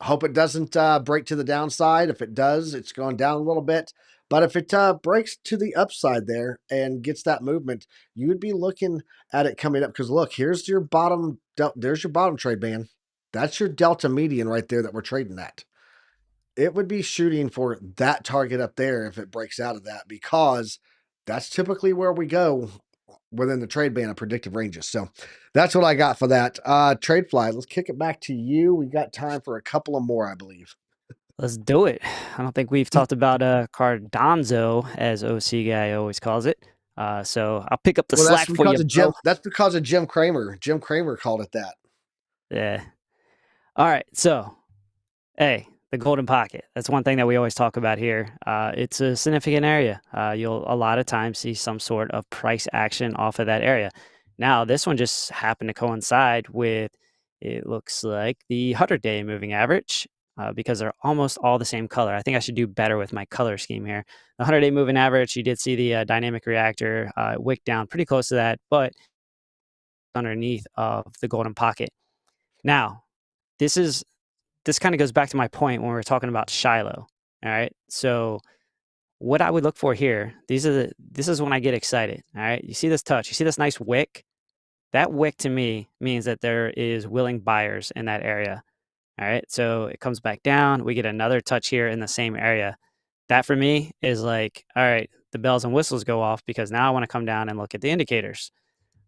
Speaker 1: Hope it doesn't break to the downside. If it does, it's going down a little bit. But if it breaks to the upside there and gets that movement, you would be looking at it coming up. Because look, here's your bottom. There's your bottom trade band. That's your delta median right there that we're trading at. It would be shooting for that target up there if it breaks out of that, because that's typically where we go within the trade band of predictive ranges. So that's what I got for that. Trade fly, let's kick it back to you. We got time for a couple of more, I believe.
Speaker 2: Let's do it. I don't think we've talked about Cardonzo, as OC guy always calls it. So I'll pick up the
Speaker 1: Well,
Speaker 2: slack for you, bro.
Speaker 1: That's because of Jim Cramer. Jim Cramer called it that.
Speaker 2: Yeah. All right. So, hey, the golden pocket. That's one thing that we always talk about here. It's a significant area. You'll a lot of times see some sort of price action off of that area. Now, this one just happened to coincide with, it looks like, the 100-day moving average, because they're almost all the same color. I think I should do better with my color scheme here. The 100-day moving average, you did see the dynamic reactor wick down pretty close to that, but underneath of the golden pocket. Now, this kind of goes back to my point when we were talking about SHILO. All right. So what I would look for here, this is when I get excited. All right. You see this touch, you see this nice wick. That wick to me means that there is willing buyers in that area. All right. So it comes back down. We get another touch here in the same area. That for me is like, all right, the bells and whistles go off, because now I want to come down and look at the indicators.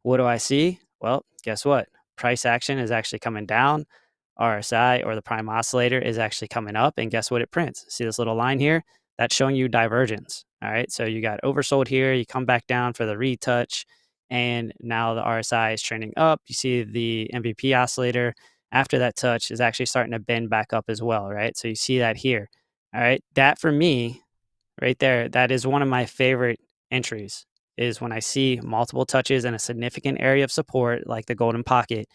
Speaker 2: What do I see? Well, guess what? Price action is actually coming down. RSI, or the prime oscillator, is actually coming up. And guess what it prints? See this little line here? That's showing you divergence. All right. So you got oversold here. You come back down for the retouch. And now the RSI is trending up. You see the MVP oscillator after that touch is actually starting to bend back up as well. Right. So you see that here. All right. That for me, right there, that is one of my favorite entries, is when I see multiple touches in a significant area of support like the golden pocket,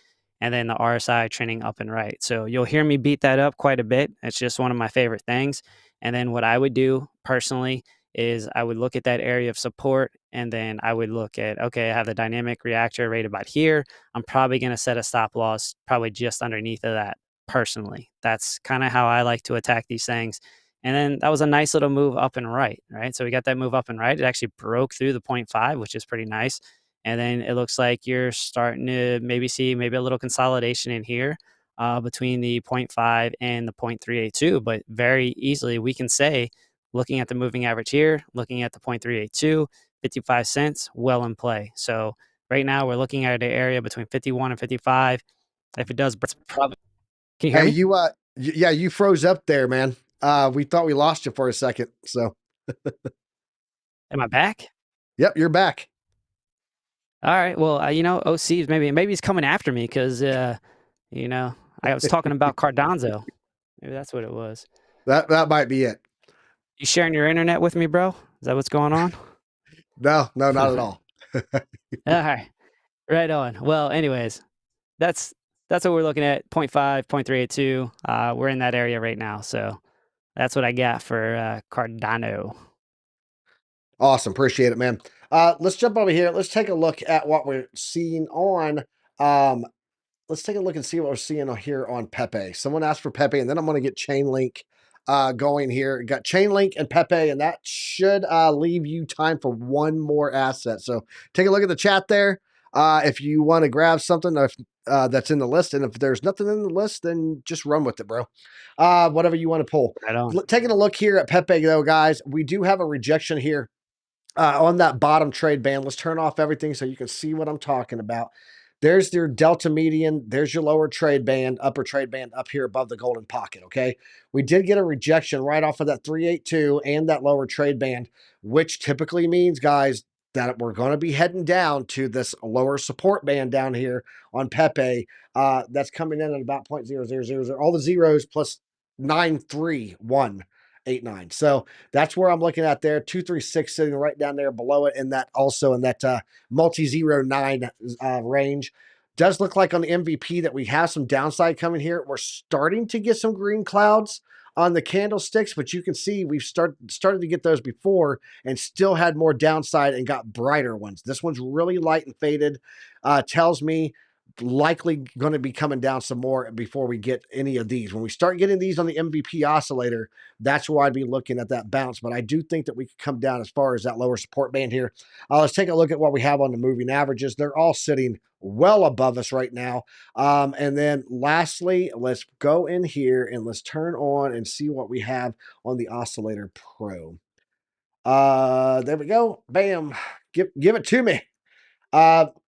Speaker 2: and then the RSI trending up and right. So you'll hear me beat that up quite a bit. It's just one of my favorite things. And then what I would do personally is I would look at that area of support, and then I would look at, okay, I have the dynamic reactor right about here. I'm probably going to set a stop loss probably just underneath of that personally. That's kind of how I like to attack these things. And then that was a nice little move up and right, right? So we got that move up and right. It actually broke through the 0.5, which is pretty nice. And then it looks like you're starting to maybe see maybe a little consolidation in here between the 0.5 and the 0.382. But very easily we can say, looking at the moving average here, looking at the 0.382, 55 cents, well in play. So right now we're looking at an area between 51 and 55. If it does, probably. Can you hear
Speaker 1: Hey,
Speaker 2: me?
Speaker 1: yeah, you froze up there, man. We thought we lost you for a second. So,
Speaker 2: Am I back?
Speaker 1: yep, you're back.
Speaker 2: All right. Well, OC is maybe he's coming after me because I was talking about Cardonzo. Maybe that's what it was.
Speaker 1: That might be it.
Speaker 2: You sharing your internet with me, bro? Is that what's going on?
Speaker 1: No, not at all.
Speaker 2: All right. Right on. Well, anyways, that's what we're looking at. 0.5, 0.382. We're in that area right now. So that's what I got for Cardano.
Speaker 1: Awesome. Appreciate it, man. Let's jump over here. Let's take a look at what we're seeing on, let's take a look and see what we're seeing here on PEPE. Someone asked for PEPE, and then I'm going to get Chainlink going here. Got Chainlink and PEPE, and that should leave you time for one more asset. So take a look at the chat there. If you want to grab something that's in the list, and if there's nothing in the list, then just run with it, bro. Whatever you want to pull.
Speaker 2: Right on.
Speaker 1: Taking a look here at PEPE, though, guys, we do have a rejection here on that bottom trade band. Let's turn off everything so you can see what I'm talking about. There's your delta median. There's your lower trade band, upper trade band up here above the golden pocket, okay? We did get a rejection right off of that 382 and that lower trade band, which typically means, guys, that we're going to be heading down to this lower support band down here on PEPE. That's coming in at about 0.0000. All the zeros plus 93189. So that's where I'm looking at there. 236 sitting right down there below it, and that also in that multi-09 range. Does look like on the MVP that we have some downside coming here. We're starting to get some green clouds on the candlesticks, but you can see we've started to get those before and still had more downside and got brighter ones. This one's really light and faded. Tells me likely going to be coming down some more before we get any of these. When we start getting these on the MVP oscillator, that's where I'd be looking at that bounce. But I do think that we could come down as far as that lower support band here. Let's take a look at what we have on the moving averages. They're all sitting well above us right now. And then lastly, let's go in here and let's turn on and see what we have on the Oscillator Pro. There we go. Bam. Give it to me.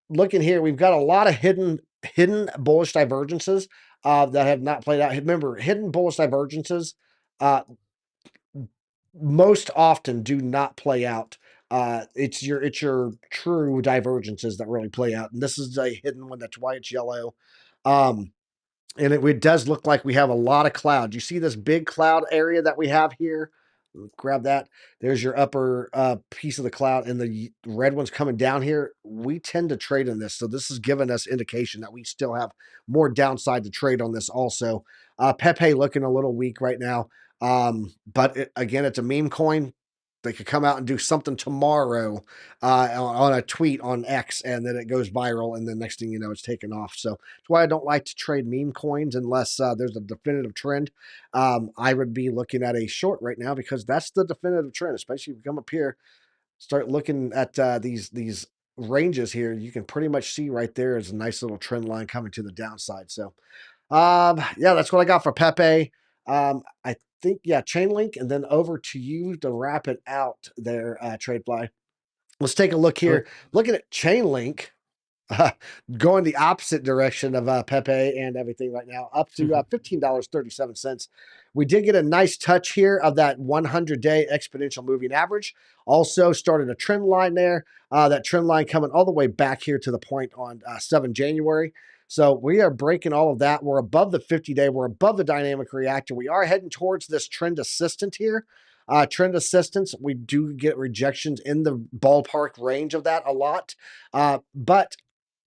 Speaker 1: Looking here, we've got a lot of hidden bullish divergences that have not played out. Remember, hidden bullish divergences most often do not play out. It's your true divergences that really play out, and this is a hidden one. That's why it's yellow. And it does look like we have a lot of cloud. You see this big cloud area that we have here? Grab that. There's your upper piece of the cloud, and the red one's coming down here. We tend to trade in this, so this is giving us indication that we still have more downside to trade on this also. PEPE looking a little weak right now, but again, it's a meme coin. They could come out and do something tomorrow on a tweet on X, and then it goes viral, and the next thing you know, it's taken off. So that's why I don't like to trade meme coins unless there's a definitive trend. I would be looking at a short right now because that's the definitive trend, especially if you come up here, start looking at these ranges here. You can pretty much see right there is a nice little trend line coming to the downside. So yeah, that's what I got for PEPE. I think, yeah, Chainlink, and then over to you to wrap it out there, TradeFly. Let's take a look here. Looking at Chainlink, going the opposite direction of PEPE and everything right now, up to $15.37. We did get a nice touch here of that 100-day exponential moving average. Also started a trend line there. That trend line coming all the way back here to the point on 7 January. So we are breaking all of that. We're above the 50-day. We're above the dynamic reactor. We are heading towards this trend assistant here. Trend assistance, we do get rejections in the ballpark range of that a lot. But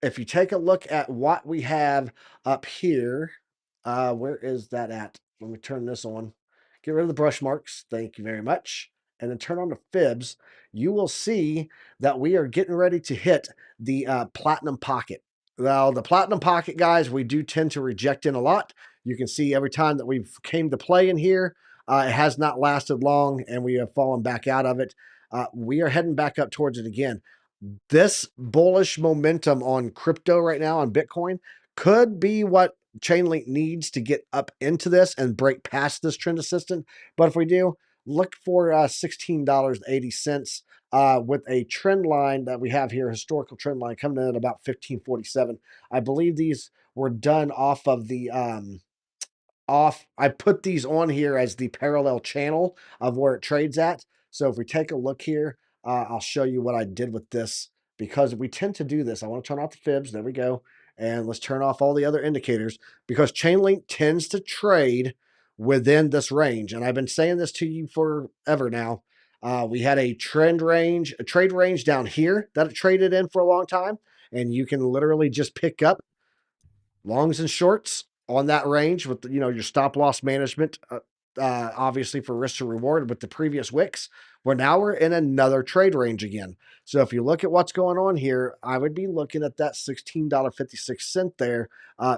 Speaker 1: if you take a look at what we have up here, where is that at? Let me turn this on. Get rid of the brush marks. Thank you very much. And then turn on the fibs. You will see that we are getting ready to hit the platinum pocket. Now, the platinum pocket, guys, we do tend to reject in a lot. You can see every time that we've came to play in here, it has not lasted long, and we have fallen back out of it. We are heading back up towards it again. This bullish momentum on crypto right now on Bitcoin could be what Chainlink needs to get up into this and break past this trend assistant. But if we do, look for $16.80 with a trend line that we have here, historical trend line coming in at about 1547. I believe these were done off of the I put these on here as the parallel channel of where it trades at. So if we take a look here, I'll show you what I did with this because we tend to do this. I want to turn off the fibs. There we go. And let's turn off all the other indicators because Chainlink tends to trade within this range. And I've been saying this to you forever now. We had a trade range down here that it traded in for a long time. And you can literally just pick up longs and shorts on that range with your stop loss management, obviously for risk to reward with the previous wicks. We're in another trade range again. So if you look at what's going on here, I would be looking at that $16.56 there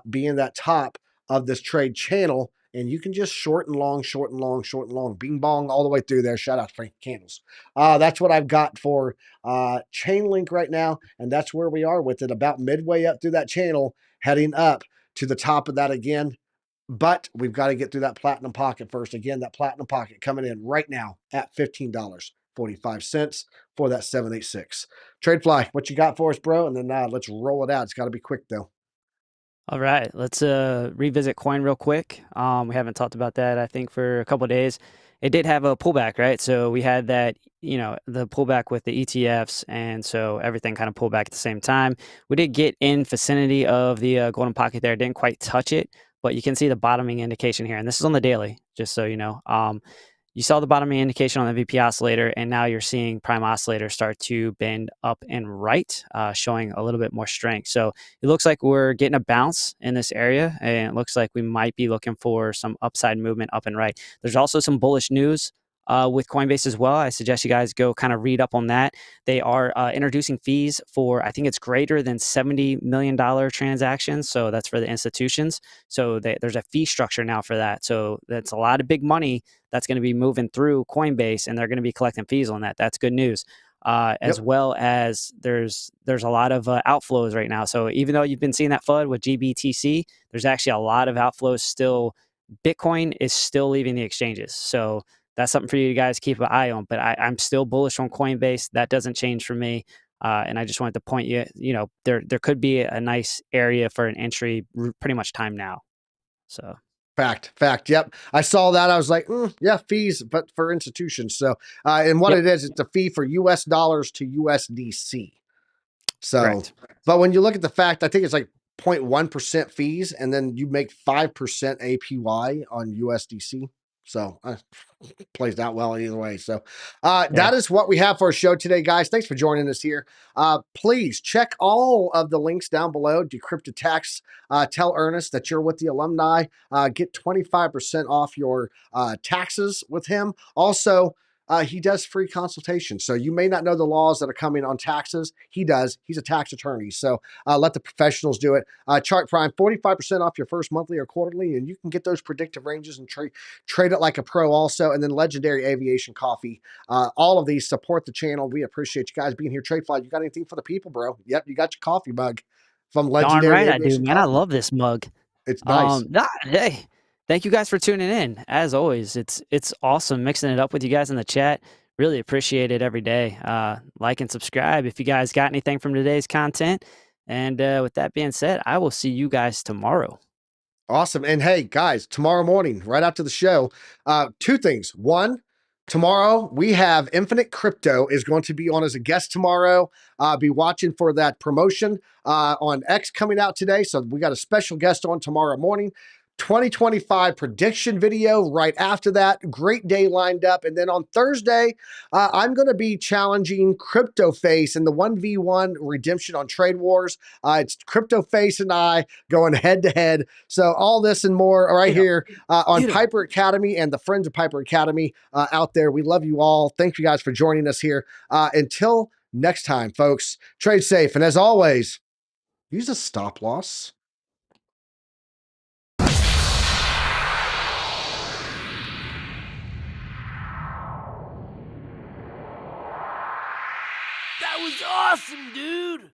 Speaker 1: being that top of this trade channel. And you can just short and long, short and long, short and long, bing bong all the way through there. Shout out to Frank Candles. That's what I've got for Chainlink right now. And that's where we are with it, about midway up through that channel, heading up to the top of that again. But we've got to get through that platinum pocket first. Again, that platinum pocket coming in right now at $15.45 for that 786. TradeFly, what you got for us, bro? And then let's roll it out. It's got to be quick, though.
Speaker 2: All right, let's revisit coin real quick. We haven't talked about that, I think, for a couple of days. It did have a pullback, right? So we had that, the pullback with the ETFs, and so everything kind of pulled back at the same time. We did get in vicinity of the golden pocket there. Didn't quite touch it, but you can see the bottoming indication here, and this is on the daily, just so you know. You saw the bottoming indication on the VP oscillator, and now you're seeing prime oscillator start to bend up and right, showing a little bit more strength. So it looks like we're getting a bounce in this area, and it looks like we might be looking for some upside movement up and right. There's also some bullish news with Coinbase as well. I suggest you guys go kind of read up on that. They are introducing fees for, I think it's greater than $70 million transactions. So that's for the institutions. So there's a fee structure now for that. So that's a lot of big money that's going to be moving through Coinbase, and they're going to be collecting fees on that. That's good news. As well as there's a lot of outflows right now. So even though you've been seeing that FUD with GBTC, there's actually a lot of outflows still. Bitcoin is still leaving the exchanges. So that's something for you guys to keep an eye on. But I'm still bullish on Coinbase. That doesn't change for me. And I just wanted to point there could be a nice area for an entry pretty much time now. So
Speaker 1: Fact. Yep. I saw that. I was like, yeah, fees, but for institutions. So, and what it is, it's a fee for US dollars to USDC. So,
Speaker 2: correct.
Speaker 1: But when you look at the fact, I think it's like 0.1% fees, and then you make 5% APY on USDC. So plays out well either way. So that is what we have for our show today, guys. Thanks for joining us here. Please check all of the links down below. Decrypt a Tax. Tell Ernest that you're with the alumni. Get 25% off your taxes with him. Also, he does free consultation. So you may not know the laws that are coming on taxes. He does. He's a tax attorney. So let the professionals do it. Chart Prime, 45% off your first monthly or quarterly, and you can get those predictive ranges and trade it like a pro also. And then Legendary Aviation Coffee. All of these support the channel. We appreciate you guys being here. TradeFly, you got anything for the people, bro? Yep, you got your coffee mug from
Speaker 2: Darn
Speaker 1: Legendary
Speaker 2: right I do,
Speaker 1: Aviation
Speaker 2: man. I
Speaker 1: Coffee.
Speaker 2: love this mug.
Speaker 1: It's nice.
Speaker 2: Hey, thank you guys for tuning in. As always, it's awesome mixing it up with you guys in the chat. Really appreciate it every day. Like and subscribe if you guys got anything from today's content. And with that being said, I will see you guys tomorrow.
Speaker 1: Awesome. And hey, guys, tomorrow morning, right after the show, two things. One, tomorrow we have Infinite Crypto is going to be on as a guest tomorrow. Be watching for that promotion on X coming out today. So we got a special guest on tomorrow morning. 2025 prediction video right after that. Great day lined up. And then on Thursday, I'm going to be challenging Crypto Face in the 1v1 redemption on Trade Wars. It's Crypto Face and I going head to head. So all this and more right here on Piper Academy and the Friends of Piper Academy out there. We love you all. Thank you guys for joining us here. Until next time, folks, trade safe. And as always, use a stop loss.
Speaker 3: That was awesome, dude!